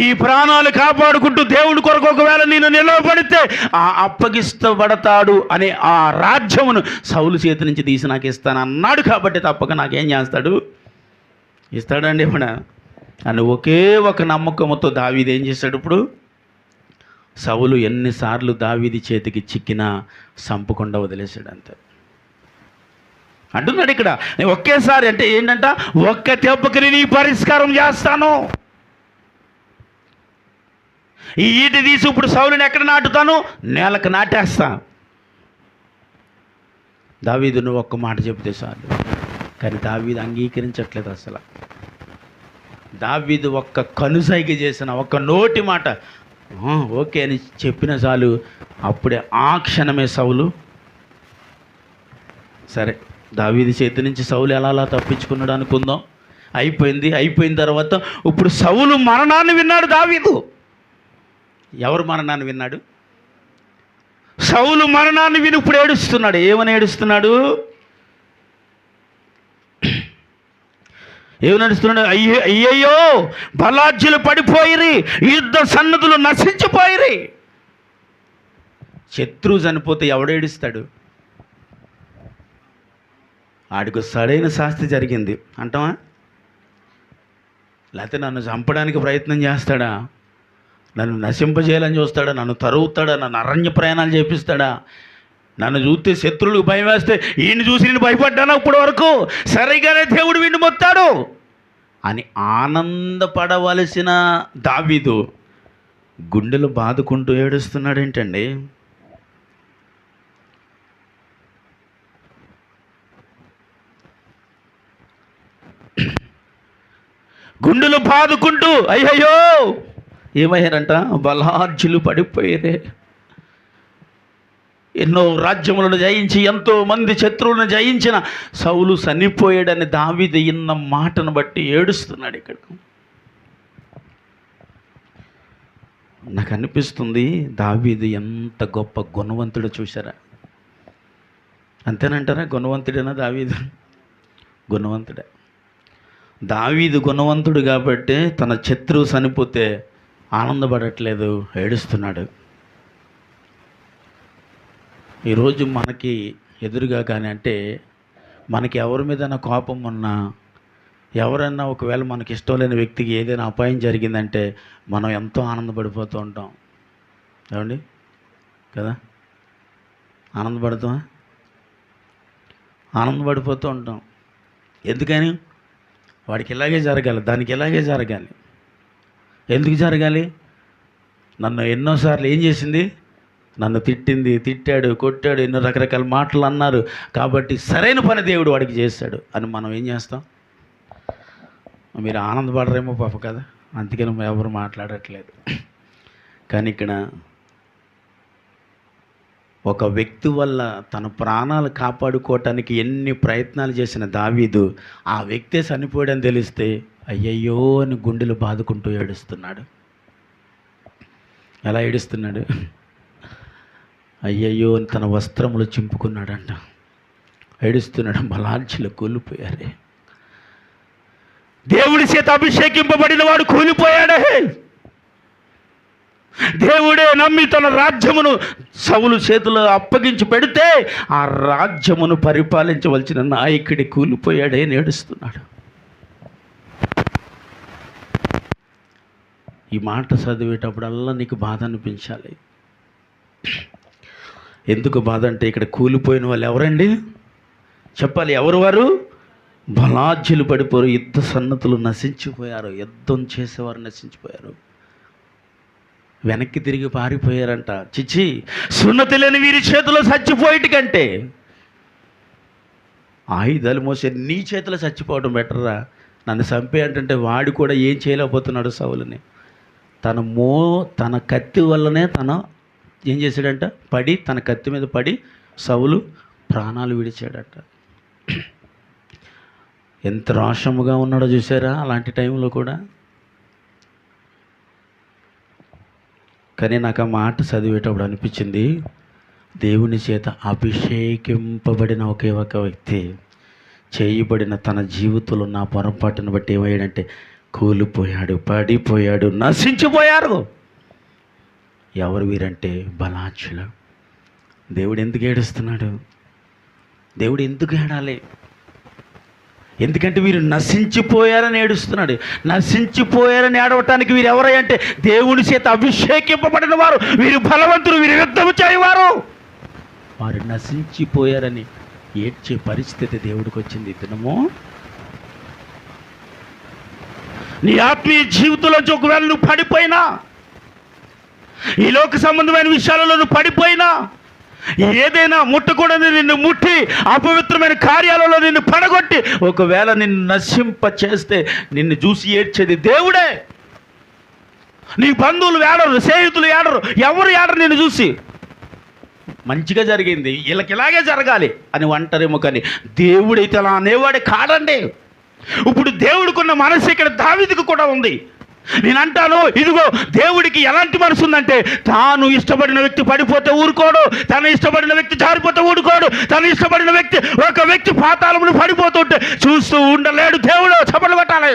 ఈ ప్రాణాలు కాపాడుకుంటూ దేవుడి కొరకు ఒకవేళ నేను నిలవబడితే ఆ అప్పగిస్తబడతాడు అనే ఆ రాజ్యమును సౌలు చేతి నుంచి తీసి నాకు ఇస్తాను అన్నాడు. కాబట్టి తప్పక నాకేం చేస్తాడు? ఇస్తాడండి. ఇప్పుడు అని ఒకే ఒక నమ్మకంతో దావీదు ఏం చేశాడు? ఇప్పుడు సౌలు ఎన్నిసార్లు దావీదు చేతికి చిక్కినా చంపకుండా వదిలేశాడు. అంతే అంటున్నాడు ఇక్కడ. ఒకేసారి అంటే ఏంటంట? ఒక్క దెబ్బకి నీ పరిష్కారం చేస్తాను. ఈ ఈటి తీసి ఇప్పుడు సౌలుని ఎక్కడ నాటుతాను? నేలకు నాటేస్తా. దావీదు నువ్వు ఒక్క మాట చెబితే చాలు. కానీ దావీదు అంగీకరించట్లేదు. అసలు దావీదు ఒక్క కనుసైగ చేసిన ఒక్క నోటి మాట ఓకే అని చెప్పిన చాలు, అప్పుడే ఆ క్షణమే సౌలు సరే దావీదు చేతి నుంచి సౌలు ఎలా తప్పించుకున్నాడు అనుకుందాం. అయిపోయిన తర్వాత ఇప్పుడు సౌలు మరణాన్ని విన్నాడు దావీదు. ఎవరు మరణాన్ని విన్నాడు? సౌలు మరణాన్ని విని ఇప్పుడు ఏడుస్తున్నాడు. ఏమని ఏడుస్తున్నాడు? అయ్యయ్యో బలాజ్యులు పడిపోయిరి, యుద్ధ సన్నదులు నశించిపోయిరి. శత్రువు చనిపోతే ఎవడేడుస్తాడు? ఆడికి సరైన శాస్తి జరిగింది అంటావా? లేకపోతే నన్ను చంపడానికి ప్రయత్నం చేస్తాడా? నన్ను నశింపజేయాలని చూస్తాడా? నన్ను తరుగుతాడా? నన్ను అరణ్య ప్రయాణాలు చేపిస్తాడా? నన్ను చూస్తే శత్రువులకు భయం వేస్తే ఈయన చూసి నేను భయపడ్డాను ఇప్పటి వరకు, సరిగానే దేవుడు వీడిని మొత్తాడు అని ఆనందపడవలసిన దావీదు గుండెలు బాదుకుంటూ ఏడుస్తున్నాడు ఏంటండి? గుండెలు బాదుకుంటూ అయ్యయ్యో ఏమయ్యారంట? బలార్జులు పడిపోయారే. ఎన్నో రాజ్యములను జయించి ఎంతో మంది శత్రువులను జయించిన సౌలు చనిపోయాడని దావీదు ఇన్న మాటను బట్టి ఏడుస్తున్నాడు. ఇక్కడ నాకు అనిపిస్తుంది దావీదు ఎంత గొప్ప గుణవంతుడో చూసారా? అంతేనంటారా? గుణవంతుడేనా దావీదు? గుణవంతుడే. దావీదు గుణవంతుడు కాబట్టి తన శత్రువు చనిపోతే ఆనందపడట్లేదు, ఏడుస్తున్నాడు. ఈరోజు మనకి ఎదురుగా కానీ అంటే మనకి ఎవరి మీదైనా కోపం ఉన్నా, ఎవరైనా ఒకవేళ మనకి ఇష్టం లేని వ్యక్తికి ఏదైనా అపాయం జరిగిందంటే మనం ఎంతో ఆనందపడిపోతూ ఉంటాం. ఏమండి కదా? ఆనందపడిపోతూ ఉంటాం. ఎందుకని? వాడికి ఇలాగే జరగాలి, దానికి ఇలాగే జరగాలి. ఎందుకు జరగాలి? నన్ను ఎన్నోసార్లు ఏం చేసింది? నన్ను తిట్టాడు, కొట్టాడు, ఎన్నో రకరకాల మాటలు అన్నారు కాబట్టి సరైన పని దేవుడు వాడికి చేశాడు అని మనం ఏం చేస్తాం? మీరు ఆనందపడరేమో పాప కదా, అందుకని ఎవరు మాట్లాడట్లేదు. కానీ ఇక్కడ ఒక వ్యక్తి వల్ల తన ప్రాణాలు కాపాడుకోవటానికి ఎన్ని ప్రయత్నాలు చేసిన దావీదు ఆ వ్యక్తే చనిపోయాడని తెలిస్తే అయ్యయ్యో అని గుండెలు బాదుకుంటూ ఏడుస్తున్నాడు. ఎలా ఏడుస్తున్నాడు? అయ్యయ్యో అని తన వస్త్రములు చింపుకున్నాడంట. ఏడుస్తున్నాడు. బలార్జులు కూలిపోయారే. దేవుడి చేత అభిషేకింపబడిన వాడు కూలిపోయాడే. దేవుడే నమ్మి తన రాజ్యమును సౌలు చేతిలో అప్పగించి పెడితే ఆ రాజ్యమును పరిపాలించవలసిన నాయకుడి కూలిపోయాడే అని ఏడుస్తున్నాడు. ఈ మాట చదివేటప్పుడల్లా నీకు బాధ అనిపించాలి. ఎందుకు బాధ అంటే ఇక్కడ కూలిపోయిన వాళ్ళు ఎవరండి? చెప్పాలి. ఎవరు వారు? బలార్జులు పడిపోయారు, యుద్ధ సన్నతులు నశించిపోయారు, యుద్ధం చేసేవారు నశించిపోయారు, వెనక్కి తిరిగి పారిపోయారంట. చిచ్చి, సున్నతి లేని వీరి చేతిలో చచ్చిపోయేటి కంటే ఆయుధాలు మోసే నీ చేతిలో చచ్చిపోవడం బెటర్రా. నన్ను చంపే అంటే వాడు కూడా ఏం చేయలేకపోతున్నాడు సౌలుని. తన కత్తి వల్లనే ఏం చేశాడంట? తన కత్తి మీద పడి సౌలు ప్రాణాలు విడిచాడట. ఎంత రోషముగా ఉన్నాడో చూసారా అలాంటి టైంలో కూడా. కానీ నాకు ఆ మాట చదివేటప్పుడు అనిపించింది, దేవుని చేత అభిషేకింపబడిన ఒకే ఒక వ్యక్తి చేయబడిన తన జీవితంలో నా పొరపాటును బట్టి ఏమయ్యాడంటే కూలిపోయాడు, పడిపోయాడు, నశించిపోయారు. ఎవరు వీరంటే బలార్జులు. దేవుడు ఎందుకు ఏడుస్తున్నాడు? దేవుడు ఎందుకు ఏడాలి? ఎందుకంటే వీరు నశించిపోయారని ఏడుస్తున్నాడు. నశించిపోయారని ఏడవటానికి వీరు ఎవరంటే దేవుని చేత అభిషేకింపబడిన వారు, వీరు బలవంతులు, వీరు యుద్ధము చేయవారు. వారు నశించిపోయారని ఏడ్చే పరిస్థితి దేవుడికి వచ్చింది. దినము నీ ఆత్మీయ జీవితంలోంచి ఒకవేళ నువ్వు పడిపోయినా, ఈ లోక సంబంధమైన విషయాలలో నువ్వు పడిపోయినా, ఏదైనా ముట్టకూడదు నిన్ను ముట్టి అపవిత్రమైన కార్యాలలో నిన్ను పడగొట్టి ఒకవేళ నిన్ను నశింప చేస్తే నిన్ను చూసి ఏడ్చేది దేవుడే. నీ బంధువులు ఏడరు, స్నేహితులు ఏడరు, ఎవరు ఏడరు నిన్ను చూసి. మంచిగా జరిగింది, వీళ్ళకి ఇలాగే జరగాలి అని అంటారేమో, కానీ దేవుడైతే అలా అనేవాడే కాడండి. ఇప్పుడు దేవుడికున్న మనసు ఇక్కడ దావీదుకు కూడా ఉంది. నేను అంటాను, ఇదిగో దేవుడికి ఎలాంటి మనసు ఉందంటే, తాను ఇష్టపడిన వ్యక్తి పడిపోతే ఊరుకోడు, తను ఇష్టపడిన వ్యక్తి జారిపోతే ఊరుకోడు, తను ఇష్టపడిన వ్యక్తి ఒక వ్యక్తి పాతాళమును పడిపోతుంటే చూస్తూ ఉండలేడు దేవుడు. చప్పట్లు కొట్టాలి.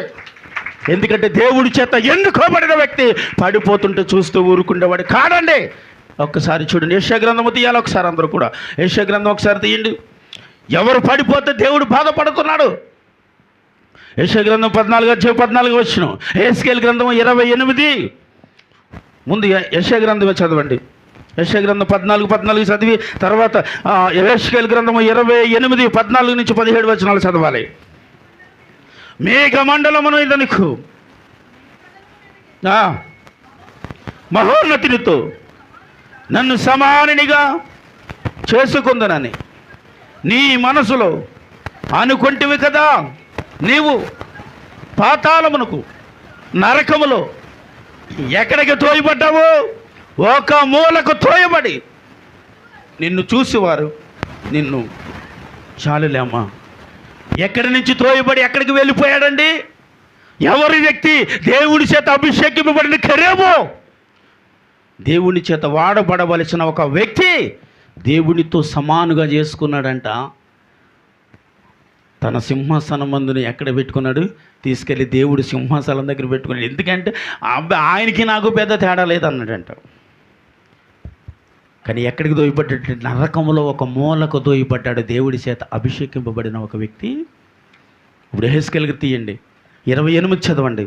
ఎందుకంటే దేవుడి చేత ఎన్నుకోబడిన వ్యక్తి పడిపోతుంటే చూస్తూ ఊరుకుండేవాడు కాదండి. ఒక్కసారి చూడండి, యెషయా గ్రంథము తీయాలి ఒకసారి, అందరూ కూడా యెషయా గ్రంథం ఒకసారి తీయండి. ఎవరు పడిపోతే దేవుడు బాధపడుతున్నాడు. యెషయా గ్రంథం 14 వచ్చిన, యెహెజ్కేలు గ్రంథం 28. ముందు యెషయా గ్రంథమే చదవండి. యెషయా గ్రంథం 14 చదివి తర్వాత యెహెజ్కేలు గ్రంథం 28 14 నుంచి 17 వచనాలు చదవాలి. మేఘమండలమును ఇదనుకు మహోన్నతినితో నన్ను సమానినిగా చేసుకుందనని నీ మనసులో అనుకుంటివి కదా. నీవు పాతాళమునకు, నరకములో ఎక్కడికి తోయబడ్డావు? ఒక మూలకు తోయబడి నిన్ను చూసేవారు నిన్ను చాలులేమ్మా. ఎక్కడి నుంచి తోయబడి ఎక్కడికి వెళ్ళిపోయాడండి? ఎవరి వ్యక్తి? దేవుడి చేత అభిషేకింపబడిన కరేబు. దేవుని చేత వాడబడవలసిన ఒక వ్యక్తి దేవునితో సమానుగా చేసుకున్నాడంట. తన సింహాసనం మందుని ఎక్కడ పెట్టుకున్నాడు? తీసుకెళ్ళి దేవుడు సింహాసనం దగ్గర పెట్టుకున్నాడు. ఎందుకంటే ఆయనకి నాకు పెద్ద తేడా లేదన్నాడంట. కానీ ఎక్కడికి దోయబడ్డాడు? నరకంలో ఒక మూలకు దోయబడ్డాడు దేవుడి చేత అభిషేకింపబడిన ఒక వ్యక్తి. ఇప్పుడు యెహెజ్కేలు తీయండి, 28 చదవండి.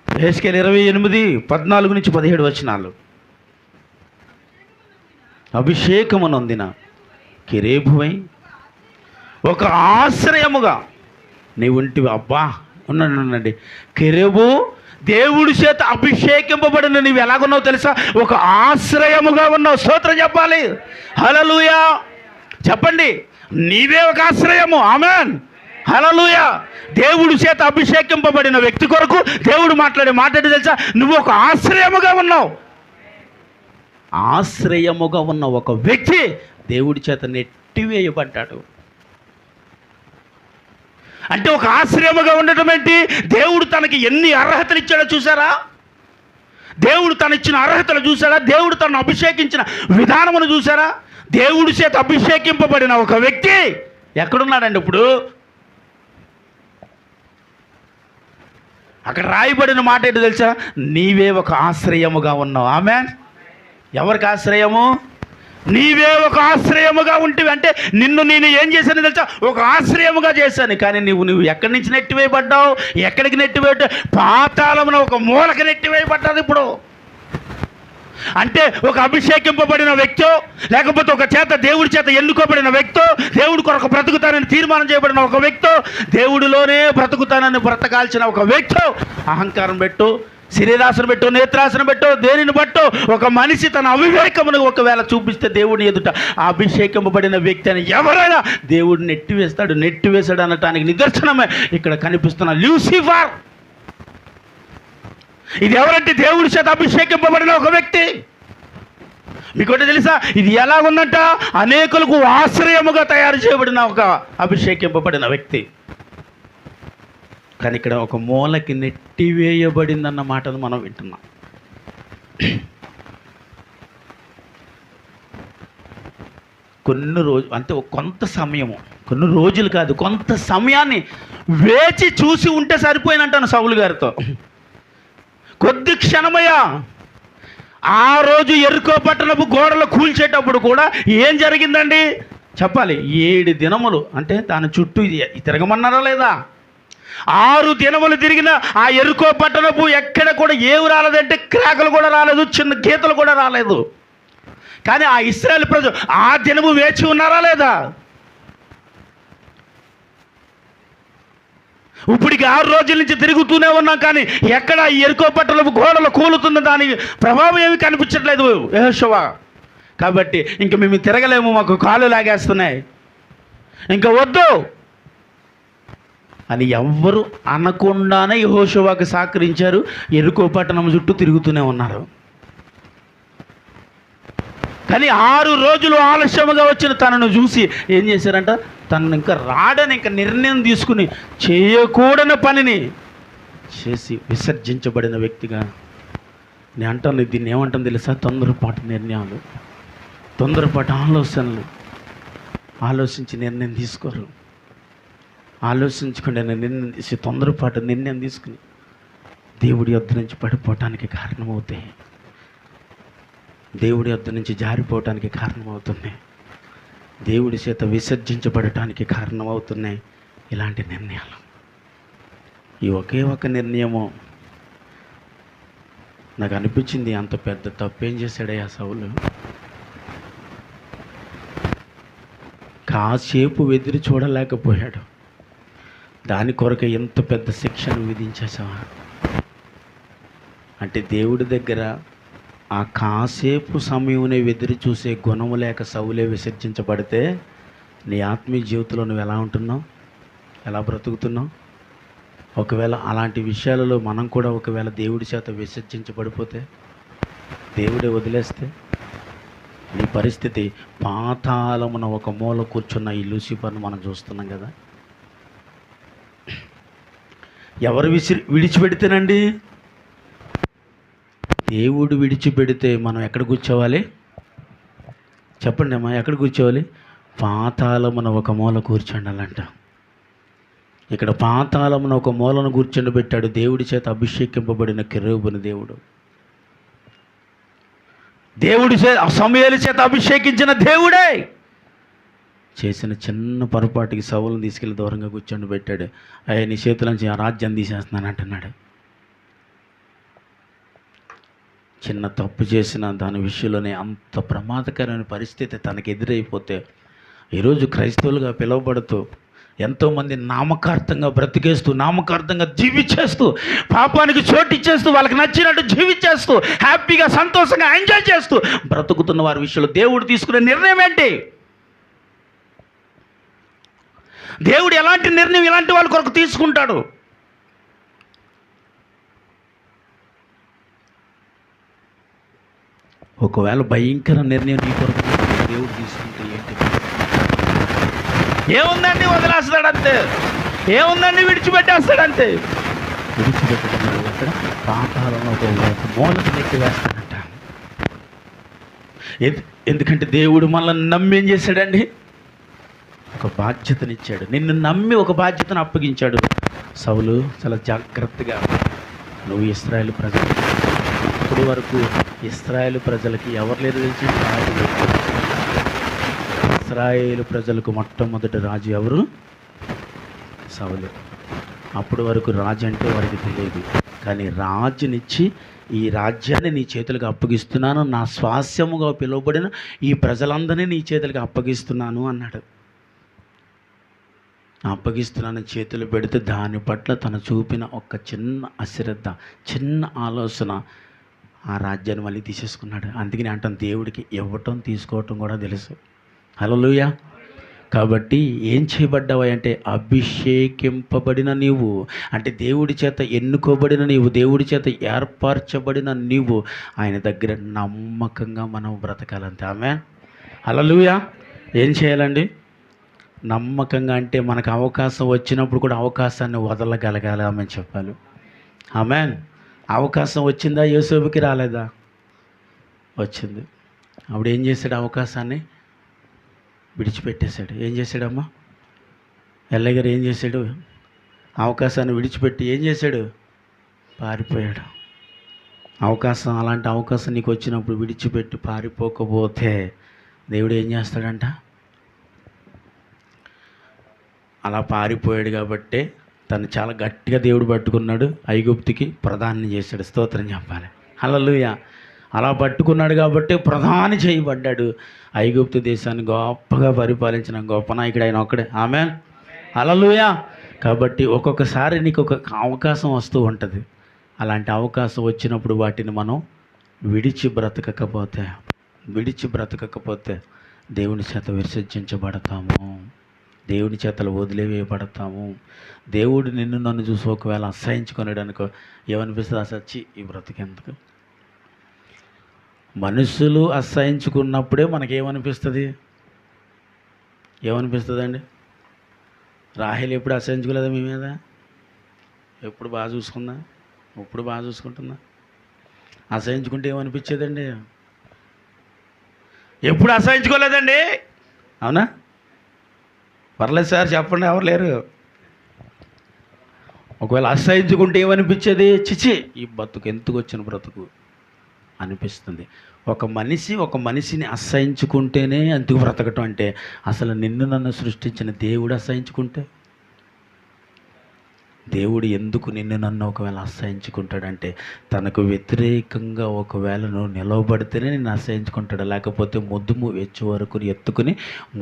యెహెజ్కేలు 28 14 నుంచి 17 వచనాలు. అభిషేకము నొందిన కెరేబువై ఒక ఆశ్రయముగా నీవు ఉంటివి. అబ్బా ఉన్నానండి. కెరేబు దేవుడి చేత అభిషేకింపబడిన నీవు ఎలాగున్నావు తెలుసా? ఒక ఆశ్రయముగా ఉన్నావు. స్తోత్రం చెప్పాలి. హల్లెలూయా చెప్పండి. నీవే ఒక ఆశ్రయము. ఆమేన్. హల్లెలూయా. దేవుడి చేత అభిషేకింపబడిన వ్యక్తి కొరకు దేవుడు మాట్లాడి తెలుసా? నువ్వు ఒక ఆశ్రయముగా ఉన్నావు. ఆశ్రయముగా ఉన్న ఒక వ్యక్తి దేవుడి చేత నెట్టివేయబడ్డాడు. అంటే ఒక ఆశ్రయముగా ఉండటం ఏంటి? దేవుడు తనకి ఎన్ని అర్హతలు ఇచ్చాడో చూసారా? దేవుడు తనిచ్చిన అర్హతలు చూసారా? దేవుడు తనను అభిషేకించిన విధానమును చూసారా? దేవుడి చేత అభిషేకింపబడిన ఒక వ్యక్తి ఎక్కడున్నాడండి ఇప్పుడు? అక్కడ రాయబడిన మాట ఏంటి తెలుసా? నీవే ఒక ఆశ్రయముగా ఉన్నావు. ఆమేన్. ఎవరికి ఆశ్రయము? నీవే ఒక ఆశ్రయముగా ఉంటివి. అంటే నిన్ను నేను ఏం చేశాను తెలుసా? ఒక ఆశ్రయముగా చేశాను. కానీ నువ్వు ఎక్కడి నుంచి నెట్టివేయబడ్డావు? ఎక్కడికి నెట్టివేయ? పాతాళమున ఒక మూలకి నెట్టివేయబడ్డావు ఇప్పుడు. అంటే ఒక అభిషేకింపబడిన వ్యక్తో, లేకపోతే ఒక దేవుడి చేత ఎన్నుకోబడిన వ్యక్తో, దేవుడి కొరకు బ్రతుకుతానని తీర్మానం చేయబడిన ఒక వ్యక్తో, దేవుడిలోనే బ్రతుకుతానని బ్రతకాల్సిన ఒక వ్యక్తో అహంకారం పెట్టు, శరీరాసనం పెట్టు, నేత్రాసనం పెట్టు, దేనిని బట్టో ఒక మనిషి తన అవివేకమును ఒకవేళ చూపిస్తే దేవుడిని ఎదుట అభిషేకింపబడిన వ్యక్తి అని ఎవరైనా దేవుడిని నెట్టివేశాడు అనటానికి నిదర్శనమే ఇక్కడ కనిపిస్తున్న లూసిఫర్. ఇది ఎవరంటే దేవుడి చేత అభిషేకింపబడిన ఒక వ్యక్తి. మీకోటి తెలుసా? ఇది ఎలా ఉందంట? అనేకులకు ఆశ్రయముగా తయారు చేయబడిన ఒక అభిషేకింపబడిన వ్యక్తి. కానీ ఇక్కడ ఒక మూలకి నెట్టివేయబడిందన్న మాటను మనం వింటున్నాం. కొన్ని రోజులు అంటే కొంత సమయము, కొన్ని రోజులు కాదు, కొంత సమయాన్ని వేచి చూసి ఉంటే సరిపోయినంటాను సౌలు గారితో. కొద్ది క్షణమయ్యా. ఆ రోజు ఎరుకో పట్టణపు గోడలు కూల్చేటప్పుడు కూడా ఏం జరిగిందండి చెప్పాలి? 7 దినములు అంటే దాని చుట్టూ తిరగమన్నారా లేదా? 6 దినములు తిరిగిన ఆ ఎరుకో పట్టణపు ఎక్కడ కూడా ఏమి రాలేదంటే క్రాకలు కూడా రాలేదు, చిన్న గీతలు కూడా రాలేదు. కానీ ఆ ఇశ్రాయేలు ప్రజలు ఆ దినము వేచి ఉన్నారా లేదా? ఇప్పటికి 6 రోజుల నుంచి తిరుగుతూనే ఉన్నాం, కానీ ఎక్కడ ఎరుకో పట్టణపు గోడలు కూలుతున్న దాని ప్రభావం ఏమి కనిపించట్లేదు యెహోషువ. కాబట్టి ఇంక మేము తిరగలేము, మాకు కాళ్ళు లాగేస్తున్నాయి, ఇంకా వద్దు అని ఎవ్వరు అనకుండానే యెహోషువకు సహకరించారు. ఎరుకో పట్టణం చుట్టూ తిరుగుతూనే ఉన్నారు. కానీ 6 రోజులు ఆలస్యముగా వచ్చిన తనను చూసి ఏం చేశారంట, తనను ఇంకా రాడని ఇంకా నిర్ణయం తీసుకుని చేయకూడని పనిని చేసి విసర్జించబడిన వ్యక్తిగా నేను అంటాను. దీన్ని ఏమంటాను తెలుసా? తొందరపాటు నిర్ణయాలు, తొందరపాటు ఆలోచనలు. ఆలోచించి నిర్ణయం తీసుకోరు. ఆలోచించకుండా నిర్ణయం తీసి తొందరపాటు నిర్ణయం తీసుకుని దేవుడి యొద్ద నుంచి పడిపోవటానికి కారణమవుతాయి. దేవుడి యొద్ద నుంచి జారిపోవటానికి కారణమవుతున్నాయి. దేవుడి చేత విసర్జించబడటానికి కారణమవుతున్నాయి ఇలాంటి నిర్ణయాలు. ఈ ఒకే ఒక నిర్ణయము నాకు అనిపించింది, అంత పెద్ద తప్పేం చేశాడయ్యా సౌలు. కాసేపు ఎదురు చూడలేకపోయాడు, దాని కొరకు ఎంత పెద్ద శిక్షను విధించేసావా అంటే దేవుడి దగ్గర ఆ కాసేపు సమయంలో ఎదురు చూసే గుణము లేక సౌలే విసర్జించబడితే నీ ఆత్మీయ జీవితంలో నువ్వు ఎలా ఉంటున్నావు, ఎలా బ్రతుకుతున్నావు? ఒకవేళ అలాంటి విషయాలలో మనం కూడా ఒకవేళ దేవుడి చేత విసర్జించబడిపోతే, దేవుడే వదిలేస్తే నీ పరిస్థితి పాతాళమున ఒక మూల కూర్చున్న ఈ లూసిఫర్ను మనం చూస్తున్నాం కదా. ఎవరు విడిచిపెడితేనండి? దేవుడు విడిచిపెడితే మనం ఎక్కడ కూర్చోవాలి చెప్పండి అమ్మా? ఎక్కడ కూర్చోవాలి? పాతాళమున ఒక మూల కూర్చోండాలంట. ఇక్కడ పాతాళమున ఒక మూలను కూర్చొని పెట్టాడు దేవుడి చేత అభిషేకింపబడిన కెరూబుని దేవుడు. దేవుడి సమూయేలు చేత అభిషేకించిన దేవుడే చేసిన చిన్న పొరపాటుకి సౌలుని తీసుకెళ్ళి దూరంగా కూర్చొని పెట్టాడు. అయ్యా నీ చేతుల నుంచి ఆ రాజ్యాన్ని తీసేస్తున్నాను అంటున్నాడు. చిన్న తప్పు చేసిన దాని విషయంలోనే అంత ప్రమాదకరమైన పరిస్థితి తనకు ఎదురైపోతే, ఈరోజు క్రైస్తవులుగా పిలువబడుతూ ఎంతోమంది నామకార్థంగా బ్రతికేస్తూ, నామకార్థంగా జీవించేస్తూ, పాపానికి చోటిచ్చేస్తూ, వాళ్ళకి నచ్చినట్టు జీవించేస్తూ, హ్యాపీగా సంతోషంగా ఎంజాయ్ చేస్తూ బ్రతుకుతున్న వారి విషయంలో దేవుడు తీసుకునే నిర్ణయం ఏంటి? దేవుడు ఎలాంటి నిర్ణయం ఇలాంటి వాళ్ళ కొరకు తీసుకుంటాడు? ఒకవేళ భయంకర నిర్ణయం నీ కొరకు దేవుడు తీసుకుంటే ఏంటి? ఏముందండి వదిలేస్తాడంతే, ఏముందండి విడిచిపెట్టేస్తాడంతే. విడిచిపెట్టడం అక్కడ పాతాళంలో ఒక మూలకు నెట్టి వేస్తాడంట. ఎందుకంటే దేవుడు మనల్ని నమ్మి ఏం చేశాడండి? ఒక బాధ్యతనిచ్చాడు. నిన్ను నమ్మి ఒక బాధ్యతను అప్పగించాడు. సౌలు చాలా జాగ్రత్తగా, నువ్వు ఇశ్రాయేలు ప్రజలు, ఇప్పటి వరకు ఇశ్రాయేలు ప్రజలకి ఎవరు లేరు తెలిసి, ఇశ్రాయేలు ప్రజలకు మొట్టమొదటి రాజు ఎవరు? సౌలు. అప్పటి వరకు రాజు అంటే వారికి తెలియదు. కానీ రాజునిచ్చి ఈ రాజ్యాన్ని నీ చేతులకు అప్పగిస్తున్నాను, నా స్వాస్యముగా పిలువబడిన ఈ ప్రజలందరినీ నీ చేతులకు అప్పగిస్తున్నాను అన్నాడు. అప్పగిస్తున్నాను చేతులు పెడితే దాని పట్ల తను చూపిన ఒక చిన్న అశ్రద్ధ, చిన్న ఆలోచన ఆ రాజ్యాన్ని మళ్ళీ తీసేసుకున్నాడు. అందుకని అంటాను, దేవుడికి ఇవ్వటం తీసుకోవటం కూడా తెలుసు. హల్లెలూయా. కాబట్టి ఏం చేయబడ్డావు అంటే అభిషేకింపబడిన నీవు, అంటే దేవుడి చేత ఎన్నుకోబడిన నీవు, దేవుడి చేత ఏర్పరచబడిన నీవు ఆయన దగ్గర నమ్మకంగా మనం బ్రతకాలంతే. ఆమేన్. హల్లెలూయా. ఏం చేయాలండి? నమ్మకంగా అంటే మనకు అవకాశం వచ్చినప్పుడు కూడా అవకాశాన్ని వదలగలగాలి. ఆమె చెప్పాలి. ఆమేన్. అవకాశం వచ్చిందా? యోసేపుకి రాలేదా? వచ్చింది. అప్పుడు ఏం చేశాడు? అవకాశాన్ని విడిచిపెట్టేశాడు. ఏం చేశాడమ్మా? ఎల్లయ్య గారు ఏం చేశాడు? అవకాశాన్ని విడిచిపెట్టి ఏం చేశాడు? పారిపోయాడు. అవకాశం, అలాంటి అవకాశం నీకు వచ్చినప్పుడు విడిచిపెట్టి పారిపోకపోతే దేవుడు ఏం చేస్తాడంట? అలా పారిపోయాడు కాబట్టే తను చాలా గట్టిగా దేవుడు పట్టుకున్నాడు, ఐగుప్తుకి ప్రధాని చేశాడు. స్తోత్రం చెప్పాలి. హల్లెలూయా. అలా పట్టుకున్నాడు కాబట్టి ప్రధాని చేయబడ్డాడు. ఐగుప్తు దేశాన్ని గొప్పగా పరిపాలించిన గొప్ప నాయకుడు ఆయన ఒక్కడే. ఆమేన్. హల్లెలూయా. కాబట్టి ఒక్కొక్కసారి నీకు ఒక అవకాశం వస్తూ ఉంటుంది. అలాంటి అవకాశం వచ్చినప్పుడు వాటిని మనం విడిచి బ్రతకకపోతే దేవుని చేత విసర్జించబడతాము, దేవుని చేతలు వదిలివేయబడతాము. దేవుడు నిన్ను నన్ను చూసి ఒకవేళ అసహించుకునేడనుకో, ఏమనిపిస్తుంది? అసచ్చి ఈ బ్రతికెందుకు, మనుషులు అసహించుకున్నప్పుడే మనకేమనిపిస్తుంది? ఏమనిపిస్తుందండి? రాహేల్ ఎప్పుడు అసహించుకోలేదా మీ మీద? ఎప్పుడు బాగా చూసుకుందా? ఇప్పుడు బాగా చూసుకుంటుందా? అసహించుకుంటే ఏమనిపించేదండి? ఎప్పుడు అసహించుకోలేదండి, అవునా? పర్లేదు సార్ చెప్పండి, ఎవరు లేరు. ఒకవేళ అసహించుకుంటే ఏమనిపించేది? చిచి, ఈ బతుకు ఎందుకు వచ్చిన బ్రతుకు అనిపిస్తుంది. ఒక మనిషిని అసహించుకుంటేనే ఎందుకు బ్రతకటం అంటే, అసలు నిన్ను నన్ను సృష్టించిన దేవుడు అసహించుకుంటే, దేవుడు ఎందుకు నిన్ను నన్ను ఒకవేళ అసహించుకుంటాడంటే, తనకు వ్యతిరేకంగా ఒకవేళ నువ్వు నిలవబడితేనే నిన్ను అసహించుకుంటాడు. లేకపోతే ముద్దు వెచ్చు వరకు ఎత్తుకుని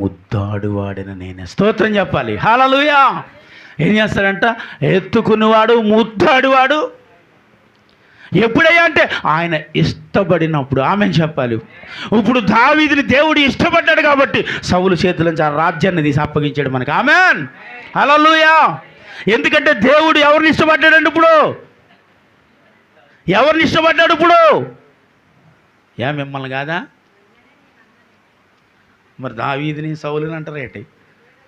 ముద్దాడువాడని నేనే స్తోత్రం చెప్పాలి. హల్లెలూయా. ఏం చేస్తాడంట? ఎత్తుకునేవాడు, ముద్దాడువాడు ఎప్పుడయ్యా అంటే ఆయన ఇష్టపడినప్పుడు. ఆమెను చెప్పాలి. ఇప్పుడు దావీదుని దేవుడు ఇష్టపడ్డాడు కాబట్టి సౌలు చేతుల నుంచి ఆ రాజ్యాన్ని తీసి అప్పగించాడు మనకి. ఆమెన్, హల్లెలూయా. ఎందుకంటే దేవుడు ఎవరిని ఇష్టపడ్డాడండి? ఇప్పుడు ఎవరిని ఇష్టపడ్డాడు? ఇప్పుడు మిమ్మల్ని కాదా? మరి దావీదుని సౌలుని అంటారు ఏంటి?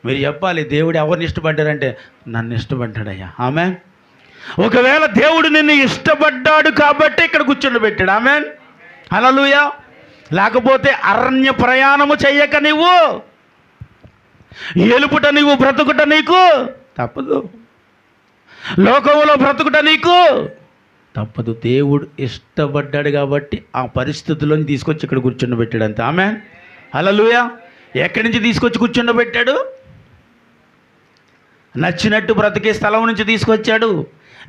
మీరు చెప్పాలి. దేవుడు ఎవరిని ఇష్టపడ్డారంటే నన్ను ఇష్టపడ్డాడయ్యా. ఆమెన్. ఒకవేళ దేవుడు నిన్ను ఇష్టపడ్డాడు కాబట్టి ఇక్కడ కూర్చోబెట్టాడు. ఆమెన్, హల్లెలూయా. లేకపోతే అరణ్య ప్రయాణము చెయ్యక నీవు ఏలుపుట నీవు బ్రతుకుట నీకు తప్పదు. లోకములో బ్రతుకుట నీకు తప్పదు. దేవుడు ఇష్టపడ్డాడు కాబట్టి ఆ పరిస్థితుల్లోని తీసుకొచ్చి ఇక్కడ కూర్చోబెట్టాడు అంతే. ఆమెన్, హల్లెలూయా. ఎక్కడి నుంచి తీసుకొచ్చి కూర్చోబెట్టాడు? నచ్చినట్టు బ్రతికే స్థలం నుంచి తీసుకొచ్చాడు.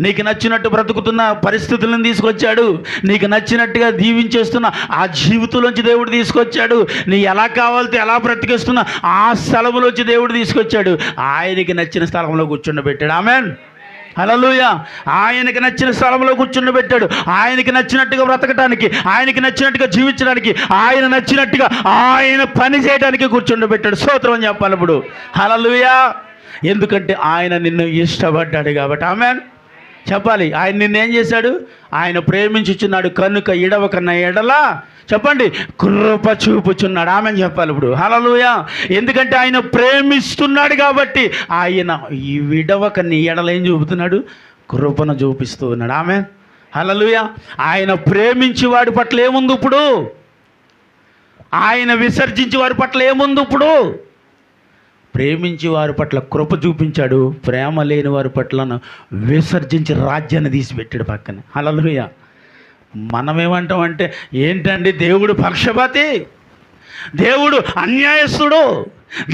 నీకు నచ్చినట్టు బ్రతుకుతున్న పరిస్థితులను తీసుకొచ్చాడు. నీకు నచ్చినట్టుగా దీవించేస్తున్న ఆ జీవితంలోంచి దేవుడు తీసుకొచ్చాడు. నీ ఎలా కావాలితే ఎలా బ్రతికేస్తున్నా ఆ స్థలంలోంచి దేవుడు తీసుకొచ్చాడు. ఆయనకి నచ్చిన స్థలంలో కూర్చుండబెట్టాడు. ఆమెన్, హల్లెలూయా. ఆయనకి నచ్చిన స్థలంలో కూర్చుండబెట్టాడు. ఆయనకి నచ్చినట్టుగా బ్రతకటానికి, ఆయనకి నచ్చినట్టుగా జీవించడానికి, ఆయన నచ్చినట్టుగా ఆయన పని చేయడానికి కూర్చుండబెట్టాడు. స్తోత్రం అని చెప్పాలి ఇప్పుడు. హల్లెలూయా. ఎందుకంటే ఆయన నిన్ను ఇష్టపడ్డాడు కాబట్టి. ఆమెన్ చెప్పాలి. ఆయన నిన్నేం చేశాడు? ఆయన ప్రేమించుచున్నాడు కనుక ఇడవకన్న ఎడలా చెప్పండి కృప చూపుచున్నాడు. ఆమెన్ చెప్పాలి ఇప్పుడు. హల్లెలూయా. ఎందుకంటే ఆయన ప్రేమిస్తున్నాడు కాబట్టి ఆయన ఈ విడవక నీ ఎడల ఏం చూపుతున్నాడు? కృపను చూపిస్తూ ఉన్నాడు. ఆమెన్, హల్లెలూయా. ఆయన ప్రేమించి వాడి పట్ల ఏముంది ఇప్పుడు? ఆయన విసర్జించి వారి పట్ల ఏముంది ఇప్పుడు? ప్రేమించి వారి పట్ల కృప చూపించాడు. ప్రేమ లేని వారి పట్లను విసర్జించి రాజ్యాన్ని తీసిపెట్టాడు పక్కన. హల్లెలూయా. మనమేమంటామంటే ఏంటండి, దేవుడు పక్షపాతి, దేవుడు అన్యాయస్తుడు,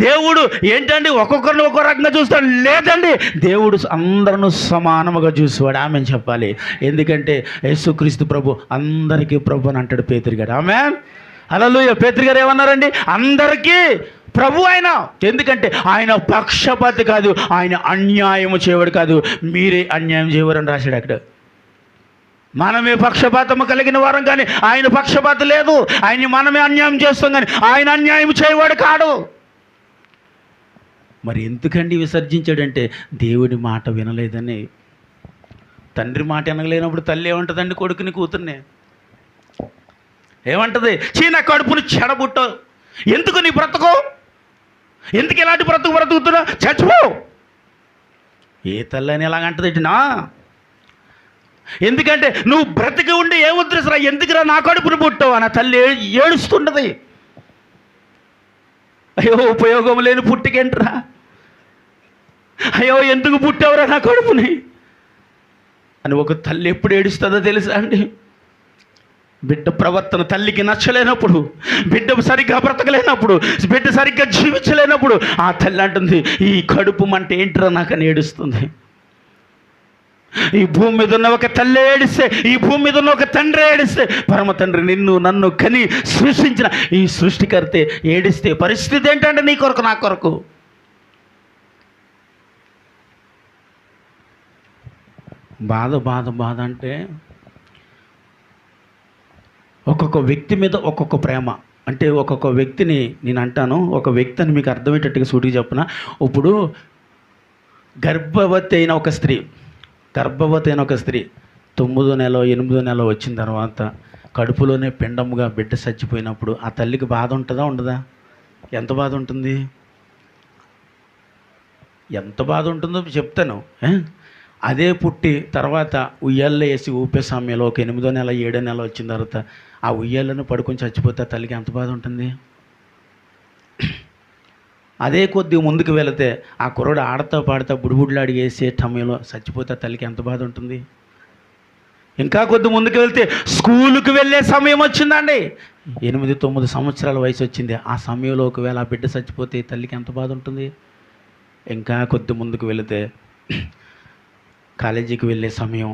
దేవుడు ఏంటండి ఒక్కొక్కరిని ఒక్కో రకంగా చూస్తాడు. లేదండి, దేవుడు అందరూ సమానముగా చూసేవాడు. ఆమెను చెప్పాలి. ఎందుకంటే యేసుక్రీస్తు ప్రభు అందరికీ ప్రభు అని అంటాడు పేతురు గారు. ఆమెన్, హల్లెలూయా. పేతురు గారు ఏమన్నారండి? అందరికీ ప్రభు ఆయన. ఎందుకంటే ఆయన పక్షపాతి కాదు, ఆయన అన్యాయము చేయవాడు కాదు. మీరే అన్యాయం చేయవరని రాశాడు అక్కడ. మనమే పక్షపాతము కలిగిన వారం కానీ ఆయన పక్షపాతం లేదు. ఆయన్ని మనమే అన్యాయం చేస్తాం కానీ ఆయన అన్యాయం చేయవాడు కాడు. మరి ఎందుకండి విసర్జించాడంటే దేవుడి మాట వినలేదని. తండ్రి మాట వినలేనప్పుడు తల్లి ఏమంటుందండి కొడుకుని, కూతుర్ని ఏమంటుంది? చీన కడుపుని చెడబుట్టు, ఎందుకు నీ బ్రతుకు, ఎందుకు ఇలాంటి బ్రతుకుతున్నా, చచ్చిపో. ఏ తల్లి అని ఎలాగంటది నా? ఎందుకంటే నువ్వు బ్రతికి ఉండి ఏ ఉద్దేశరా, ఎందుకురా నా కడుపుని పుట్టావు అని తల్లి ఏడుస్తుంటది. అయ్యో ఉపయోగం లేని పుట్టికేంట్రా, అయ్యో ఎందుకు పుట్టావురా నా కడుపుని అని ఒక తల్లి ఎప్పుడు ఏడుస్తుందో తెలుసా అండి? బిడ్డ ప్రవర్తన తల్లికి నచ్చలేనప్పుడు, బిడ్డ సరిగ్గా బ్రతకలేనప్పుడు, బిడ్డ సరిగ్గా జీవించలేనప్పుడు ఆ తల్లి అంటుంది, ఈ కడుపు మంట ఏంట్రా నాకని ఏడుస్తుంది. ఈ భూమి మీద ఉన్న ఒక తల్లి ఏడిస్తే, ఈ భూమి మీద ఉన్న ఒక తండ్రి ఏడిస్తే, పరమ తండ్రి నిన్ను నన్ను కని సృష్టించిన ఈ సృష్టికర్తే ఏడిస్తే పరిస్థితి ఏంటంటే నీ కొరకు నా కొరకు. బాధ బాధ బాధ అంటే ఒక్కొక్క వ్యక్తి మీద ఒక్కొక్క ప్రేమ. అంటే ఒక్కొక్క వ్యక్తిని నేను అంటాను, ఒక వ్యక్తి అని మీకు అర్థమయ్యేటట్టుగా సూటిగా చెప్పిన, ఇప్పుడు గర్భవతి అయిన ఒక స్త్రీ 9వ నెల 8వ నెల వచ్చిన తర్వాత కడుపులోనే పిండముగా బిడ్డ చచ్చిపోయినప్పుడు ఆ తల్లికి బాధ ఉంటుందా ఉండదా? ఎంత బాధ ఉంటుంది? ఎంత బాధ ఉంటుందో చెప్తాను. అదే పుట్టి తర్వాత ఉయ్యాల్లో వేసి ఊపే సమయంలో ఒక 8వ నెల 7వ నెల వచ్చిన తర్వాత ఆ ఉయ్యాలను పడుకొని చచ్చిపోతే ఆ తల్లికి ఎంత బాధ ఉంటుంది? అదే కొద్దిగా ముందుకు వెళితే ఆ కుర్రోడు ఆడతా పాడుతా బుడిబుడిలాడి వేసే సమయంలో చచ్చిపోతే ఆ తల్లికి ఎంత బాధ ఉంటుంది? ఇంకా కొద్ది ముందుకు వెళ్తే స్కూలుకు వెళ్ళే సమయం వచ్చిందండి. 8-9 సంవత్సరాల వయసు వచ్చింది. ఆ సమయంలో ఒకవేళ ఆ బిడ్డ చచ్చిపోతే తల్లికి ఎంత బాధ ఉంటుంది? ఇంకా కొద్ది ముందుకు వెళితే కాలేజీకి వెళ్ళే సమయం,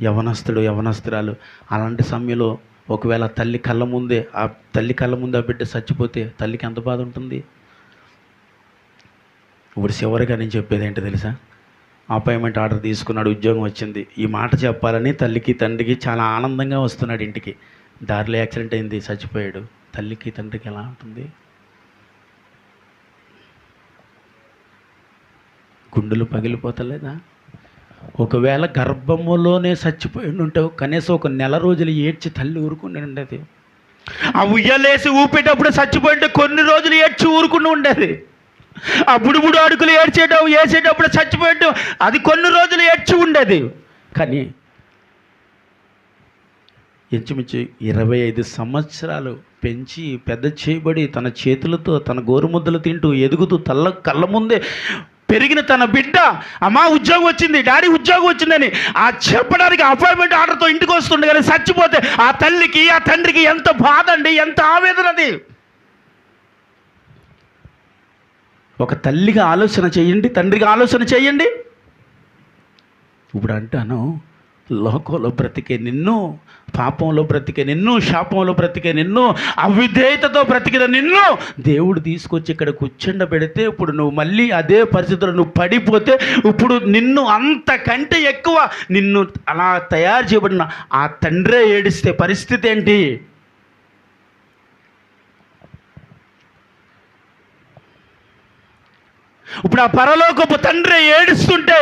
యవనస్తుడు యవనస్తురాలు, అలాంటి సమయంలో ఒకవేళ ఆ తల్లి కళ్ళ ముందే ఆ బిడ్డ చచ్చిపోతే తల్లికి ఎంత బాధ ఉంటుంది? ఇప్పుడు చివరిగా నేను చెప్పేది ఏంటో తెలుసా? అపాయింట్మెంట్ ఆర్డర్ తీసుకున్నాడు, ఉద్యోగం వచ్చింది. ఈ మాట చెప్పాలని తల్లికి తండ్రికి చాలా ఆనందంగా వస్తున్నాడు ఇంటికి. దారిలో యాక్సిడెంట్ అయింది, చచ్చిపోయాడు. తల్లికి తండ్రికి ఎలా ఉంటుంది? గుండెలు పగిలిపోతలేదా? ఒకవేళ గర్భములోనే చచ్చిపోయి ఉంటే కనీసం ఒక నెల రోజులు ఏడ్చి తల్లి ఊరుకుని ఉండేది. ఆ ఉయ్యలేసి ఊపేటప్పుడు చచ్చిపోయింటే కొన్ని రోజులు ఏడ్చి ఊరుకుని ఉండేది. ఆ బుడుబుడు అడుగులు వేసేటప్పుడు చచ్చిపోయేట్టు అది కొన్ని రోజులు ఏడ్చి ఉండేది. కానీ ఇంచుమించు 25 సంవత్సరాలు పెంచి పెద్ద చేయబడి తన చేతులతో తన గోరుముద్దలు తింటూ ఎదుగుతూ కళ్ళ ముందే పెరిగిన తన బిడ్డ అమ్మా ఉద్యోగం వచ్చింది, డాడీ ఉద్యోగం వచ్చిందని చెప్పడానికి అపాయింట్మెంట్ ఆర్డర్తో ఇంటికి వస్తుండే, కానీ చచ్చిపోతే ఆ తల్లికి ఆ తండ్రికి ఎంత బాధ అండి, ఎంత ఆవేదన అది. ఒక తల్లిగా ఆలోచన చేయండి, తండ్రిగా ఆలోచన చేయండి. ఇప్పుడు అంటాను, లోకంలో బ్రతికే నిన్ను, పాపంలో బ్రతికే నిన్ను, శాపంలో బ్రతికే నిన్ను, అవిధేయతతో బ్రతికిన నిన్ను దేవుడు తీసుకొచ్చి ఇక్కడ కూర్చుండబెడితే ఇప్పుడు నువ్వు మళ్ళీ అదే పరిస్థితుల్లో నువ్వు పడిపోతే ఇప్పుడు నిన్ను అంతకంటే ఎక్కువ నిన్ను అలా తయారు చేయబడిన ఆ తండ్రే ఏడిస్తే పరిస్థితి ఏంటి? ఇప్పుడు ఆ పరలోకపు తండ్రి ఏడుస్తుంటే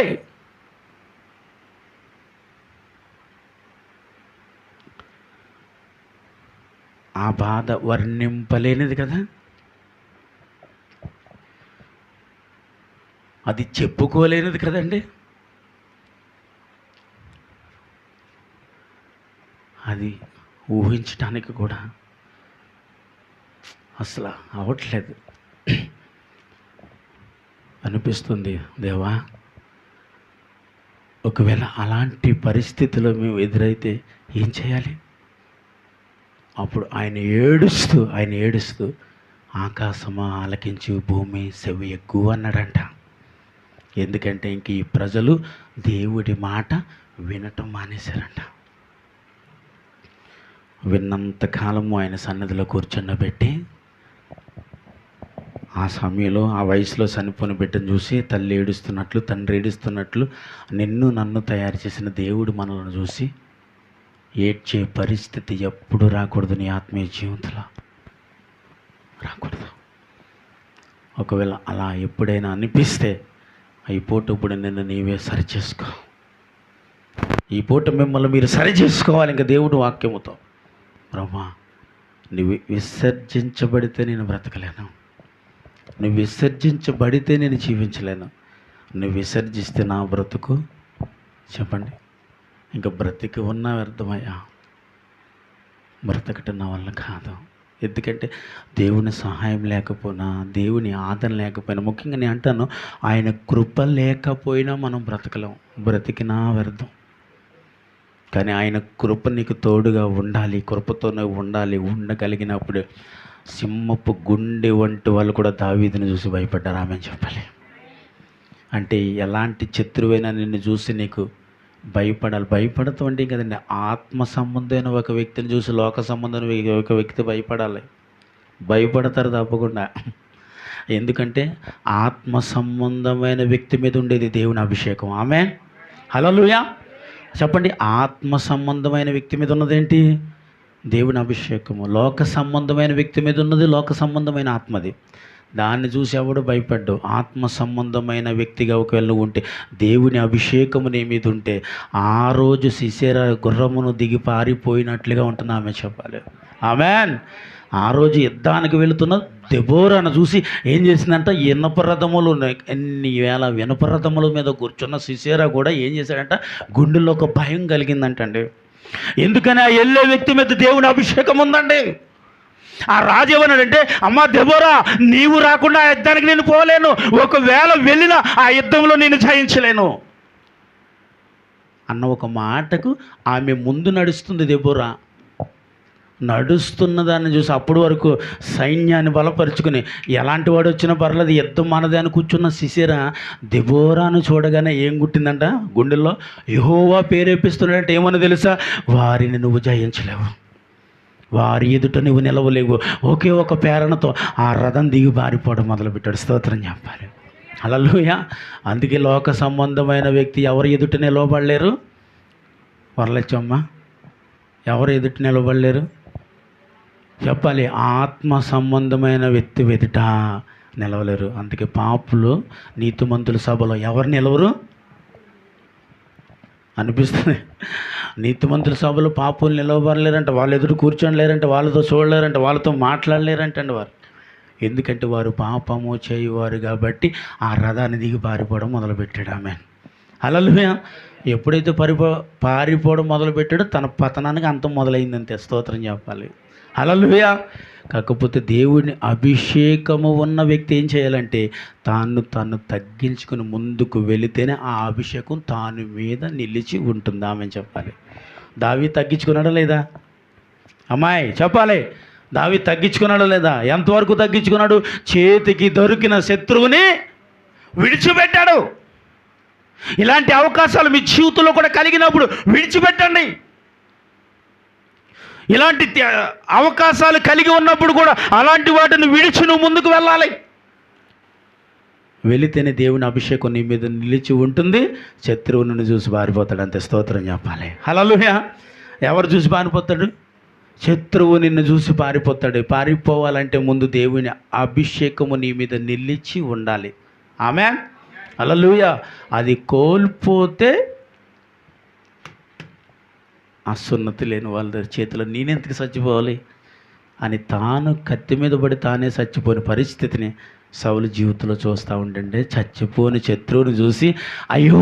ఆ బాధ వర్ణింపలేనిది కదా, అది చెప్పుకోలేనిది కదండి. అది ఊహించడానికి కూడా అసలు అవ్వట్లేదు. అనిపిస్తుంది, దేవా ఒకవేళ అలాంటి పరిస్థితిలో మేము ఎదురైతే ఏం చేయాలి? అప్పుడు ఆయన ఏడుస్తూ ఆకాశమా ఆలకించి భూమి సెవి ఎక్కు అన్నాడంట. ఎందుకంటే ఇంక ఈ ప్రజలు దేవుడి మాట వినటం మానేశారంట. విన్నంతకాలము ఆయన సన్నిధిలో కూర్చుండబెట్టి ఆ సమయంలో ఆ వయసులో చనిపోయిన బిడ్డను చూసి తల్లి ఏడుస్తున్నట్లు, తండ్రి ఏడుస్తున్నట్లు నిన్ను నన్ను తయారు చేసిన దేవుడు మనల్ని చూసి ఏడ్చే పరిస్థితి ఎప్పుడు రాకూడదు. నీ ఆత్మీయ జీవితంలో రాకూడదు. ఒకవేళ అలా ఎప్పుడైనా అనిపిస్తే ఈ పూట ఇప్పుడు నిన్ను నీవే సరిచేసుకో. ఈ పూట మిమ్మల్ని మీరు సరి చేసుకోవాలి. ఇంకా దేవుడు వాక్యముతో, బ్రహ్మా నువ్వు విసర్జించబడితే నేను బ్రతకలేను, నువ్వు విసర్జించబడితే నేను జీవించలేను, నువ్వు విసర్జిస్తే నా బ్రతుకు చెప్పండి ఇంకా బ్రతికి ఉన్న వ్యర్థమయ్యా, బ్రతకటం నా వల్ల కాదు. ఎందుకంటే దేవుని సహాయం లేకపోయినా, దేవుని ఆదరణ లేకపోయినా, ముఖ్యంగా నేను అంటాను ఆయన కృప లేకపోయినా మనం బ్రతకలేం, బ్రతికినా వ్యర్థం. కానీ ఆయన కృప నీకు తోడుగా ఉండాలి, కృపతోనే ఉండాలి. ఉండగలిగినప్పుడు సింహపు గుండె వంటి వాళ్ళు కూడా దావీదుని చూసి భయపడ్డారు. ఆమె చెప్పాలి అంటే ఎలాంటి శత్రువైనా నిన్ను చూసి నీకు భయపడాలి. భయపడతాం అంటే కదండి, ఆత్మ సంబంధమైన ఒక వ్యక్తిని చూసి లోక సంబంధమైన ఒక వ్యక్తి భయపడాలి. భయపడతారు తప్పకుండా. ఎందుకంటే ఆత్మ సంబంధమైన వ్యక్తి మీద ఉండేది దేవుని అభిషేకం. ఆమె హల్లెలూయా చెప్పండి. ఆత్మ సంబంధమైన వ్యక్తి మీద ఉన్నదేంటి? దేవుని అభిషేకము. లోక సంబంధమైన వ్యక్తి మీద ఉన్నది లోక సంబంధమైన ఆత్మది. దాన్ని చూసి ఎవడు భయపడ్డు. ఆత్మ సంబంధమైన వ్యక్తిగా ఒకవేళ నువ్వు ఉంటే, దేవుని అభిషేకము నీ మీద ఉంటే, ఆ రోజు సిసేరా గుర్రమును దిగి పారిపోయినట్లుగా ఉంటుంది. ఆమె చెప్పాలి ఆమెన్. ఆ రోజు యుద్ధానికి వెళుతున్న దెబోరాను చూసి ఏం చేసిందంట, ఇనపరథములు ఎన్ని వేల వినపరథముల మీద కూర్చున్న సిసేరా కూడా ఏం చేశాడంట, గుండెల్లో ఒక భయం కలిగిందంటండి. ఎందుకని ఆ వెళ్ళే వ్యక్తి మీద దేవుని అభిషేకం ఉందండి. ఆ రాజు ఏమన్నాడంటే, అమ్మా దెబోరా, నీవు రాకుండా ఆ యుద్ధానికి నేను పోలేను, ఒకవేళ వెళ్ళినా ఆ యుద్ధంలో నేను జయించలేను అన్న ఒక మాటకు ఆమె ముందు నడుస్తుంది. దెబోరా నడుస్తున్న దాన్ని చూసి అప్పటి వరకు సైన్యాన్ని బలపరుచుకుని ఎలాంటి వాడు వచ్చినా పర్లేదు యుద్ధం మనదే అని కూర్చున్న సిసేరా దెబోరాను చూడగానే ఏం గుట్టిందంట గుండెల్లో, యెహోవా పేరేపిస్తున్నాడంటే ఏమని తెలుసా, వారిని నువ్వు జయించలేవు, వారి ఎదుట నువ్వు నిలవలేవు. ఒకే ఒక ప్రేరణతో ఆ రథం దిగి పారిపోవడం మొదలుపెట్టాడు. స్తోత్రం చెప్పాలి హల్లెలూయా. అందుకే లోక సంబంధమైన వ్యక్తి ఎవరు ఎదుట నిలవబడలేరు. వరలచ్చమ్మ, ఎవరు ఎదుట నిలవబడలేరు చెప్పాలి. ఆత్మ సంబంధమైన వ్యక్తి ఎదుట నిలవలేరు. అందుకే పాపులు నీతిమంతుల సభలో ఎవరు నిలవరు అనిపిస్తుంది. నీతిమంతుల సభలో పాపులు నిలవబడలేరంట, వాళ్ళు ఎదురు కూర్చొని లేరంట, వాళ్ళతో చూడలేరంట, వాళ్ళతో మాట్లాడలేరంటండి వారు. ఎందుకంటే వారు పాపము చేయువారు కాబట్టి ఆ రథాన్ని దిగి పారిపోవడం మొదలుపెట్టాడు. ఆమె హల్లెలూయా. ఎప్పుడైతే పారిపోవడం మొదలుపెట్టాడో తన పతనానికి అంతం మొదలైందంతే. స్తోత్రం చెప్పాలి హల్లెలూయా. కాకపోతే దేవుని అభిషేకము ఉన్న వ్యక్తి ఏం చేయాలంటే తాను తగ్గించుకుని ముందుకు వెళితేనే ఆ అభిషేకం తాను మీద నిలిచి ఉంటుంది. ఆమె చెప్పాలి. దావీదు తగ్గించుకున్నాడా లేదా అమ్మాయి చెప్పాలి. దావీదు తగ్గించుకున్నాడా లేదా? ఎంతవరకు తగ్గించుకున్నాడు? చేతికి దొరికిన శత్రువుని విడిచిపెట్టాడు. ఇలాంటి అవకాశాలు మీ జీవితంలో కూడా కలిగినప్పుడు విడిచిపెట్టండి. ఇలాంటి అవకాశాలు కలిగి ఉన్నప్పుడు కూడా అలాంటి వాటిని విడిచి నువ్వు ముందుకు వెళ్ళాలి. వెళితేనే దేవుని అభిషేకం నీ మీద నిలిచి ఉంటుంది. శత్రువు నిన్ను చూసి పారిపోతాడు. అంతే. స్తోత్రం చెప్పాలి హల్లెలూయా. ఎవరు చూసి పారిపోతాడు? శత్రువు నిన్ను చూసి పారిపోతాడు. పారిపోవాలంటే ముందు దేవుని అభిషేకము నీ మీద నిలిచి ఉండాలి. ఆమేన్ హల్లెలూయా. అది కోల్పోతే అసున్నతి లేని వాళ్ళ చేతిలో నేనెందుకు చచ్చిపోవాలి అని తాను కత్తి మీద పడి తానే చచ్చిపోయిన పరిస్థితిని సౌలు జీవితంలో చూస్తూ ఉండండి. చచ్చిపోని శత్రువుని చూసి అయ్యో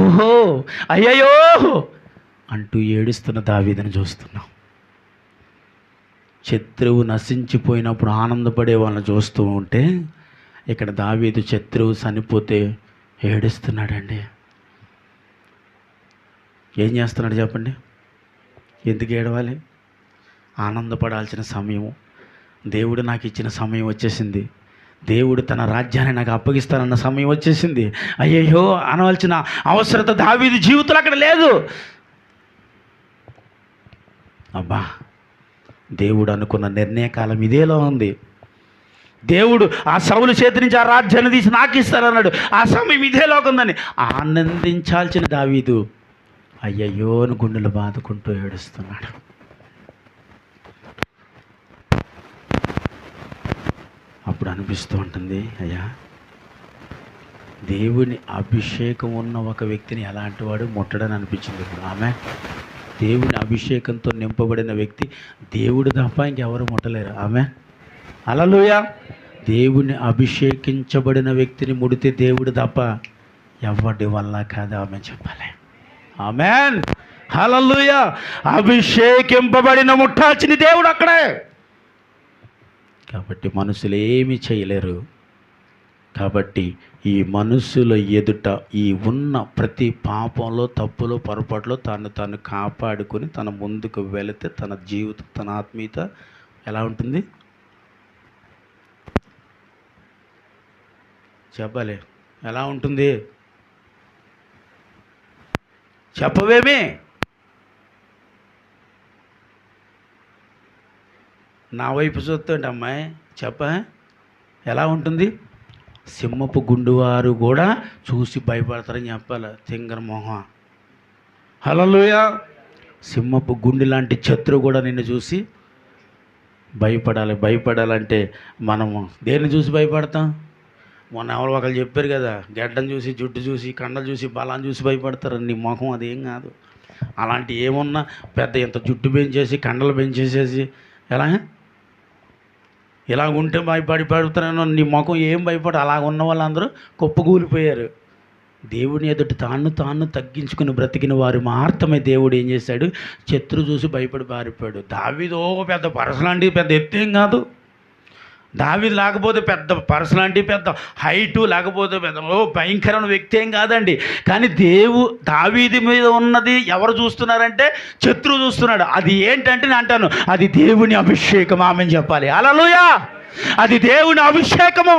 అయ్యయ్యో అంటూ ఏడుస్తున్న దావీదుని చూస్తున్నాం. శత్రువు నశించిపోయినప్పుడు ఆనందపడే వాళ్ళని చూస్తూ ఉంటే ఇక్కడ దావీదు శత్రువు చనిపోతే ఏడుస్తున్నాడండి. ఏం చేస్తున్నాడు చెప్పండి? ఎందుకు ఏడవాలి? ఆనందపడాల్సిన సమయం, దేవుడు నాకు ఇచ్చిన సమయం వచ్చేసింది, దేవుడు తన రాజ్యాన్ని నాకు అప్పగిస్తానన్న సమయం వచ్చేసింది. అయ్యయ్యో అనవలసిన అవసరత దావీదు జీవితంలో అక్కడ లేదు. అబ్బా, దేవుడు అనుకున్న నిర్ణయకాలం ఇదేలా ఉంది. దేవుడు ఆ సౌలు చేతి నుంచి ఆ రాజ్యాన్ని తీసి నాకు ఇస్తానన్నాడు. ఆ సమయం ఇదేలాగా ఉందని ఆనందించాల్సిన దావీదు అయ్యయ్యో అని గుండెలు బాదుకుంటూ ఏడుస్తున్నాడు. అప్పుడు అనిపిస్తూ ఉంటుంది, అయ్యా దేవుని అభిషేకం ఉన్న ఒక వ్యక్తిని ఎలాంటి వాడు ముట్టడని అనిపించింది. ఇప్పుడు ఆమె దేవుని అభిషేకంతో నింపబడిన వ్యక్తి దేవుడు తప్ప ఇంకెవరు ముట్టలేరు. ఆమె హల్లెలూయా. దేవుని అభిషేకించబడిన వ్యక్తిని ముడితే దేవుడు తప్ప ఎవరి వల్ల కాదు. ఆమె చెప్పాలి ఆమేన్ హల్లెలూయా. అభిషేకింపబడిన ముట్టాల్సిన దేవుడు అక్కడే. కాబట్టి మనుషులు ఏమీ చేయలేరు. కాబట్టి ఈ మనుషుల ఎదుట ఈ ఉన్న ప్రతి పాపంలో, తప్పులో, పొరపాటులో తాను కాపాడుకొని తన ముందుకు వెళితే తన జీవితం, తన ఆత్మీయత ఎలా ఉంటుంది చెప్పాలి. ఎలా ఉంటుంది చెప్పవేమి? నా వైపు చూస్తుంటే అమ్మాయి చెప్ప ఎలా ఉంటుంది? సింహపు గుండువారు కూడా చూసి భయపడతారని చెప్పాలి. తింగర మొహం హల్లెలూయా. సింహపు గుండె లాంటి శత్రువు కూడా నిన్ను చూసి భయపడాలి. భయపడాలంటే మనము దేన్ని చూసి భయపడతాం? మొన్న ఎవరు ఒకరు చెప్పారు కదా, గడ్డం చూసి జుట్టు చూసి కండలు చూసి బలాన్ని చూసి భయపడతారు. నీ ముఖం అదేం కాదు. అలాంటి ఏమున్నా పెద్ద ఇంత జుట్టు పెంచేసి కండలు పెంచేసేసి ఇలా ఉంటే భయపడుతున్నాను. నీ ముఖం ఏం భయపడు. అలాగ ఉన్న వాళ్ళందరూ కుప్పకూలిపోయారు. దేవుని ఎదుటి తాను తగ్గించుకుని బ్రతికిన వారు మాత్రమే దేవుడు ఏం చేశాడు, శత్రు చూసి భయపడి పారిపోయాడు. దావీదు పెద్ద పర్సనాలిటీ, పెద్ద ఎత్తేం కాదు. దావీదు లేకపోతే పెద్ద పర్సనాలిటీ, పెద్ద హైటు లేకపోతే పెద్ద భయంకరమైన వ్యక్తి ఏం కాదండి. కానీ దావీదు మీద ఉన్నది ఎవరు చూస్తున్నారంటే శత్రువు చూస్తున్నాడు. అది ఏంటంటే నేను అంటాను, అది దేవుని అభిషేకం. ఆమెను చెప్పాలి హల్లెలూయా. అది దేవుని అభిషేకము.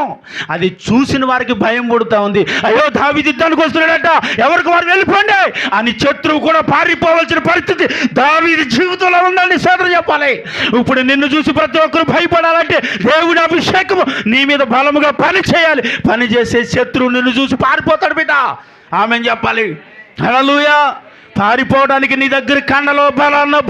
అది చూసిన వారికి భయం పుడుతూ ఉంది. అయ్యో దావీదు యుద్ధానికి వస్తున్నాడట, ఎవరికి వారు వెళ్ళిపోండి అని శత్రువు కూడా పారిపోవాల్సిన పరిస్థితి దావీదు జీవితంలో ఉండాలని సోదరు చెప్పాలి. ఇప్పుడు నిన్ను చూసి ప్రతి ఒక్కరు భయపడాలంటే దేవుని అభిషేకము నీ మీద బలముగా పని చేయాలి. పని చేసే శత్రువు నిన్ను చూసి పారిపోతాడు బిడ్డ. ఆమెను చెప్పాలి హల్లెలూయా. పారిపోవడానికి నీ దగ్గర కండలో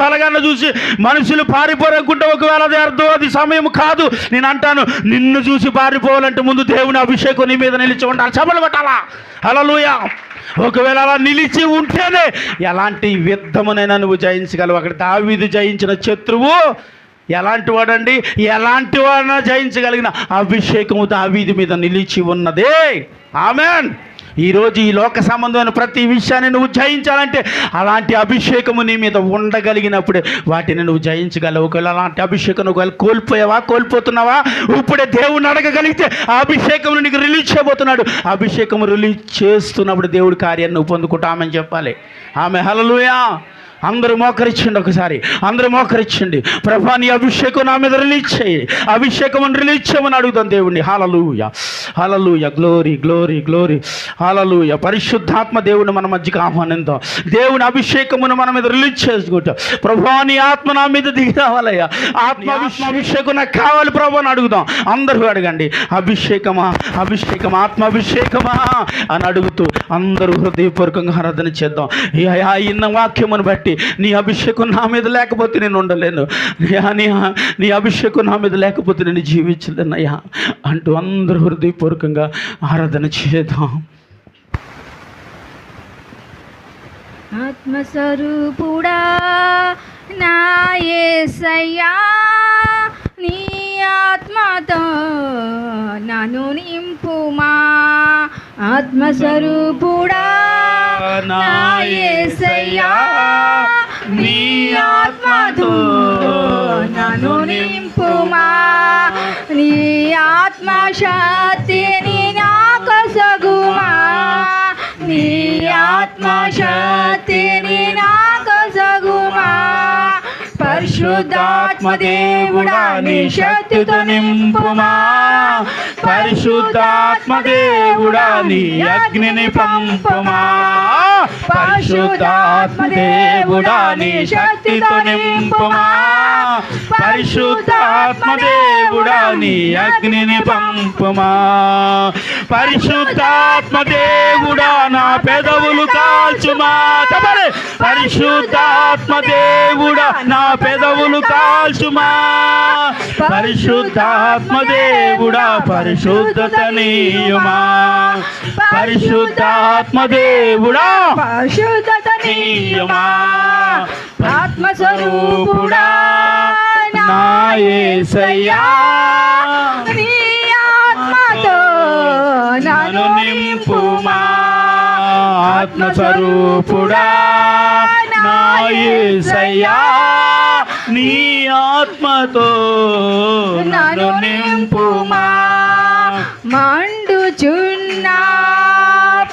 బలగాన్ని చూసి మనుషులు పారిపోరనుకుంటే ఒకవేళ అది అర్థం, అది సమయం కాదు. నేను అంటాను, నిన్ను చూసి పారిపోవాలంటే ముందు దేవుని అభిషేకం నీ మీద నిలిచి ఉండాలి. చపలు కొట్టాలా హల్లెలూయా. ఒకవేళ అలా నిలిచి ఉంటేనే ఎలాంటి యుద్ధమునైనా నువ్వు జయించగలవు. అక్కడ దావీదు జయించిన శత్రువు ఎలాంటి వాడండి, ఎలాంటి వాడైనా జయించగలిగిన అభిషేకము దావీదు మీద నిలిచి ఉన్నదే. ఆమెన్. ఈరోజు ఈ లోక సంబంధమైన ప్రతి విషయాన్ని నువ్వు జయించాలంటే అలాంటి అభిషేకము నీ మీద ఉండగలిగినప్పుడే వాటిని నువ్వు జయించగలవు. ఒకవేళ అలాంటి అభిషేకం ఒకవేళ కోల్పోతున్నావా, ఇప్పుడే దేవుణ్ణి అడగగలిగితే ఆ అభిషేకం నీకు రిలీజ్ చేయబోతున్నాడు. అభిషేకం రిలీజ్ చేస్తున్నప్పుడు దేవుడి కార్యాన్ని నువ్వు పొందుకుంటామని చెప్పాలి. ఆమె హల్లెలూయా. అందరూ మోకరించండి, ఒకసారి అందరూ మోకరించండి. ప్రభా నీ అభిషేకం నా మీద రిలీజ్ చేయి, అభిషేకం రిలీజ్ చేయమని అడుగుతాం దేవుణ్ణి. హల్లెలూయా హల్లెలూయా. Glory glory glory hallelujah. పరిశుద్ధాత్మ దేవుని మన మధ్యకి ఆహ్వానిద్దాం. దేవుని అభిషేకమును మన మీద రిలీజ్ చేసుకుంటాం. ప్రభా నీ ఆత్మ నా మీద దిగి రావాలయ్యా, అభిషేకం నాకు కావాలి ప్రభు అని అడుగుదాం. అందరూ అడగండి, అభిషేకమా అభిషేకమా ఆత్మాభిషేకమా అని అడుగుతూ అందరూ హృదయపూర్వకంగా ఆరాధన చేద్దాం. ఇన్న వాక్యమును బట్టి నీ అభిషేకం నా మీద లేకపోతే నేను ఉండలేను, నీ అభిషేకం నా మీద లేకపోతే నేను జీవించలేనయ్యా అంటూ అందరూ హృదయపూర్వకంగా ఆరాధన చేద్దాం. ఆత్మస్వరూపుడా నా యేసయ్యా, నీ ఆత్మతో నన్ను నింపుమా. ఆత్మస్వరూపుడా నా యేసయ్యా, నీ ఆత్మతో నన్ను నింపుమా. నీ ఆత్మశక్తిని నాకు సగుమా, నీ ఆత్మశక్తిని నాకు సగుమా. పరిశుద్ధాత్మ దేవుడా నీ శక్తితో నింపుమా. పరిశుద్ధాత్మ దేవుడా నీ అగ్నిని పంపుమా. పరిశుద్ధాత్మ దేవుడా నీ శక్తితో నింపుమా. పరిశుద్ధాత్మ దేవుడా నీ అగ్నిని పంపుమా. పరిశుద్ధాత్మ దేవుడా నా పెదవులు కాల్చుమా. పరిశుద్ధాత్మ దేవుడా నా పెదవులు కాల్చుమా. పరిశుద్ధాత్మ దేవుడా పరిశుద్ధత నీయుమా. పరిశుద్ధాత్మ దేవుడా పరిశుద్ధత నీయుమా. ఆత్మస్వరూపుడా నా యేసయ్యా, నీ ఆత్మతో నన్ను నింపుమా. ఆత్మస్వరూపుడా నా యేసయ్యా, నీ ఆత్మతో నన్ను నింపుమా. మండుచున్న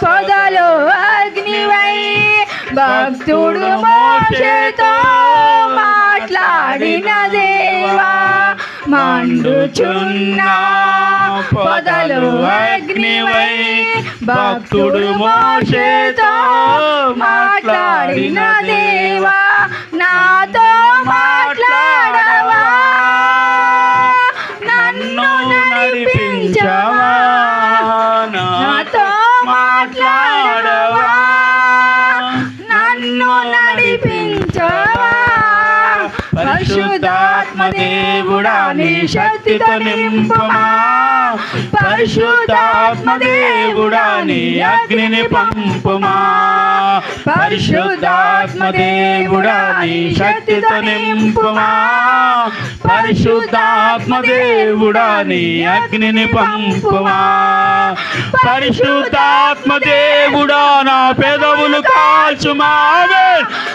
పొదలో అగ్నివై భక్తుడు మోషేతో మాట్లాడిన దేవా. మండుచున్న పొదలో అగ్నివై భక్తుడు మోషేతో మాట్లాడిన దేవా. నాతో మాట్లాడవా, నన్ను నడిపించవా. నాతో మాట్లాడవా, నన్ను నడిపించవా. పరిశుద్ధాత్మ దేవుడా నీ శక్తితో నింపుమా పరిశుద్ధాత్మ దేవుడా నీ అగ్నిని పంపుమా పరిశుద్ధాత్మ దేవుడా నీ శక్తితో నింపుమా పరిశుద్ధాత్మ దేవుడా నీ అగ్నిని పంపుమా పరిశుద్ధాత్మ దేవుడా నా పెదవులు కాల్చుమా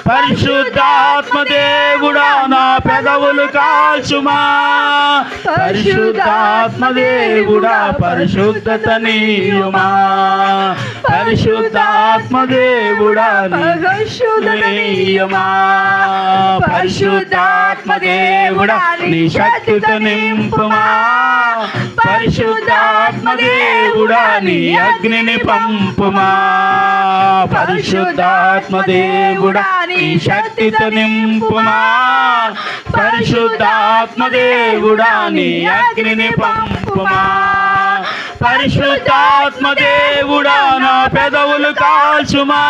పరిశుద్ధాత్మ దేవుడా నా పెదవులు కాల్చుమా పరిశుద్ధాత్మ దేవుడా పరిశుద్ధత నీయుమా పరిశుద్ధాత్మ దేవుడా నీయుమా పరిశుద్ధాత్మ దేవుడా నీ శక్తితో నింపుమా పరిశుద్ధాత్మ దేవుడా నీ అగ్నిని పంపుమా పరిశుద్ధాత్మ దేవుడా నీ శక్తితో నింపుమా పరిశుద్ధాత్మ దేవుడా నీ అగ్నిని పంపుమా పరిశుద్ధాత్మ దేవుడా నా పెదవులు కాల్చుమా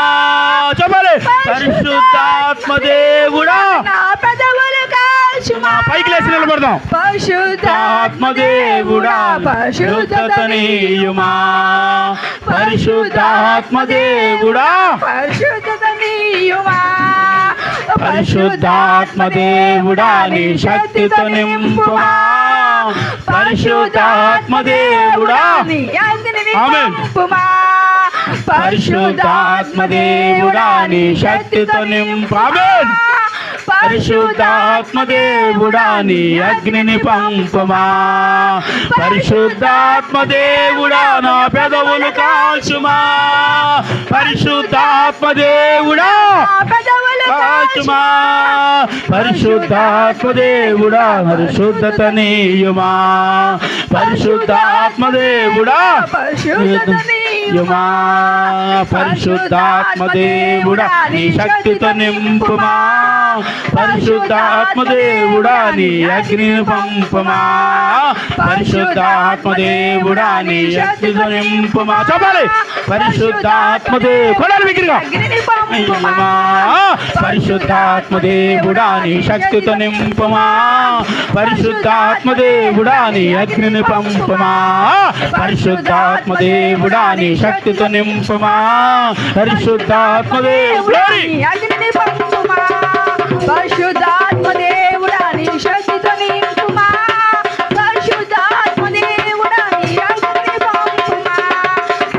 చెప్పాలి పరిశుద్ధాత్మ దేవుడా నా పెదవులు కాల్చుమా పైకి లేచి నిలబడదాం పరిశుద్ధాత్మ దేవుడా పరిశుద్ధత నీయుమా పరిశుద్ధాత్మ దేవుడా పరిశుద్ధత నీయుమా పరిశుద్ధాత్మ దేవుడా నీ శక్తితో నింపుమా పరిశుద్ధాత్మ దేవుడా నీ అగ్నిని ఆమేన్. పంపుమా పరిశుద్ధాత్మ దేవుడా నీ శక్తితో నింపు ఆమేన్. పరిశుద్ధాత్మ దేవుడా నీ అగ్నిని పంపుమా పరిశుద్ధాత్మ దేవుడా నా పెదవులు కాల్చుమా పరిశుద్ధాత్మ దేవుడా పెదవులు కాల్చుమా పరిశుద్ధాత్మ దేవుడా పరిశుద్ధత నీయుమా పరిశుద్ధాత్మ దేవుడా పరిశుద్ధత నీయుమా పరిశుద్ధాత్మ దేవుడా నీ శక్తితో నింపుమా పరిశుద్ధాత్మ దేవుడా నీ అగ్నిని పంపుమా పరిశుద్ధాత్మ దేవుడా నీ శక్తితో నింపుమా చెప్పాలి పరిశుద్ధాత్మ దేవుడా విగ్రహం అగ్నిని పంపుమా పరిశుద్ధాత్మ దేవుడా నీ శక్తితో నింపుమా పరిశుద్ధాత్మ దేవుడా నీ అగ్నిని పంపుమా పరిశుద్ధాత్మ దేవుడా నీ శక్తితో నింపుమా పరిశుద్ధాత్మ దేవుడా నీ అగ్నిని పంపుమా పరిశుద్ధాత్మ దేవుడా నీ శక్తితో నింపుమా పరిశుద్ధాత్మ దేవుడా నీ అగ్నిని పంపుమా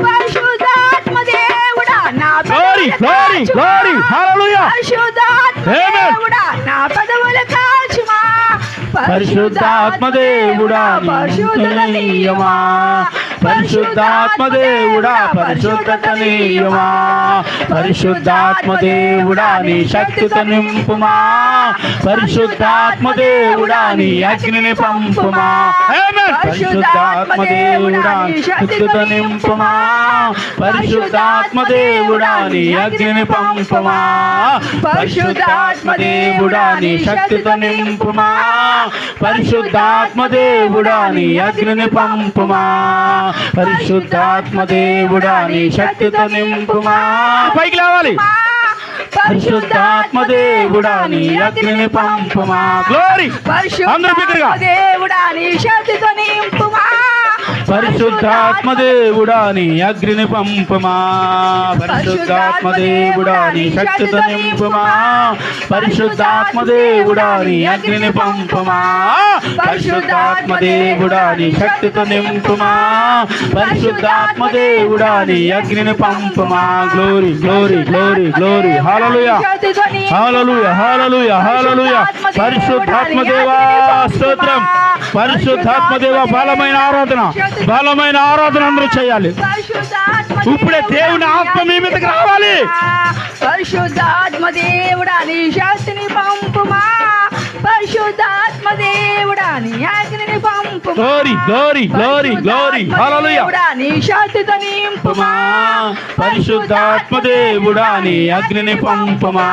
పరిశుద్ధాత్మ దేవుడా నా Glory, glory, glory, hallelujah. పరిశుద్ధాత్మ Amen. దేవుడా నా పెదవులు కాల్చుమా పరిశుద్ధాత్మ దేవుడా పరిశుద్ధత నీయుమా పరిశుద్ధాత్మ దేవుడా పరిశుద్ధత నీయుమా పరిశుద్ధాత్మ దేవుడా నీ శక్తితో నింపుమా పరిశుద్ధాత్మ దేవుడా నీ అగ్నిని పంపుమా ఆమేన్. పరిశుద్ధాత్మ దేవుడా నీ శక్తితో నింపుమా పరిశుద్ధాత్మ దేవుడా నీ అగ్నిని పంపుమా పరిశుద్ధాత్మ దేవుడా నీ శక్తితో నింపుమా పరిశుద్ధాత్మ దేవుడా నీ అగ్నిని పంపుమా పరిశుద్ధాత్మ దేవుడా నీ శక్తితో నింపుమా పైకి లేవాలి పరిశుద్ధాత్మ దేవుడా నీ అగ్నిని పంపుమా గ్లోరీ అందరూ బిగ్గరగా పరిశుద్ధాత్మ దేవుడా నీ శక్తితో నింపుమా పరిశుద్ధాత్మ దేవుడా నీ అగ్నిని పంపుమా పరిశుద్ధాత్మ దేవుడా నీ శక్తితో నింపుమా పరిశుద్ధాత్మ దేవుడా నీ అగ్నిని పంపుమా పరిశుద్ధాత్మ దేవుడా నీ శక్తితో నింపుమా పరిశుద్ధాత్మ దేవుడా నీ అగ్నిని పంపుమా గ్లోరీ గ్లోరీ గ్లోరీ గ్లోరీ హల్లెలూయా హల్లెలూయా హల్లెలూయా హల్లెలూయా పరిశుద్ధాత్మ దేవా స్తోత్రం పరిశుద్ధాత్మ దేవా బలమైన ఆరాధన అందరూ చేయాలి ఇప్పుడే దేవుని ఆత్మ మీ మీదకి రావాలి పరిశుద్ధాత్మ దేవుడా నీ శక్తిని పంపుమా పరిశుద్ధాత్మ దేవుడా నీ అగ్నిని పంపుమా గ్లోరీ గ్లోరీ గ్లోరీ గ్లోరీ హల్లెలూయా దేవుడా నీ శక్తితో నింపుమా పరిశుద్ధాత్మ దేవుడా నీ అగ్నిని పంపుమా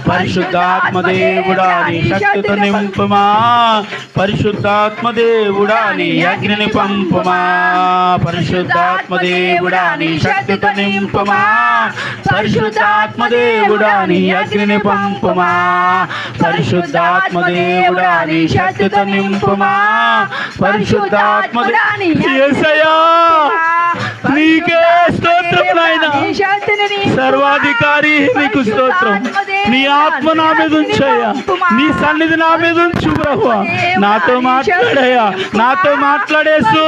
పరిశుద్ధాత్మ దేవుడా నీ శక్తితో నింపుమా పరిశుద్ధాత్మ దేవుడా నీ అగ్నిని పంపుమా పరిశుద్ధాత్మ దేవుడా నీ శక్తితో నింపుమా పరిశుద్ధాత్మ దేవుడా నీ అగ్నిని పంపుమా పరిశుద్ధాత్మ దేవుడా నీ శక్తితో నింపుమా పరిశుద్ధాత్మ యేసయ్యా నీకే స్తోత్రం నాయనా సర్వాధికారి నీకు స్తోత్రం నీ ఆత్మ నా మీద ఉంచయ్యా నీ సన్నిధి నా మీద ఉంచు ప్రభువా నాతో మాట్లాడయ్యా నాతో మాట్లాడేసు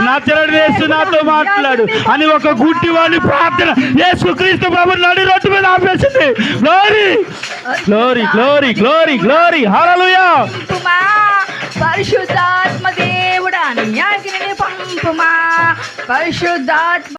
నా చెరడేసు నాతో మాట్లాడు అని ఒక గుడ్డి వాడి ప్రార్థన యేసుక్రీస్తు ప్రభు నడి రోడ్డు మీద ఆపేసింది glory glory glory glory glory hallelujah పరిశుద్ధాత్మ దేవుడా నీ అగ్నిని పంపుమా పరిశుద్ధాత్మ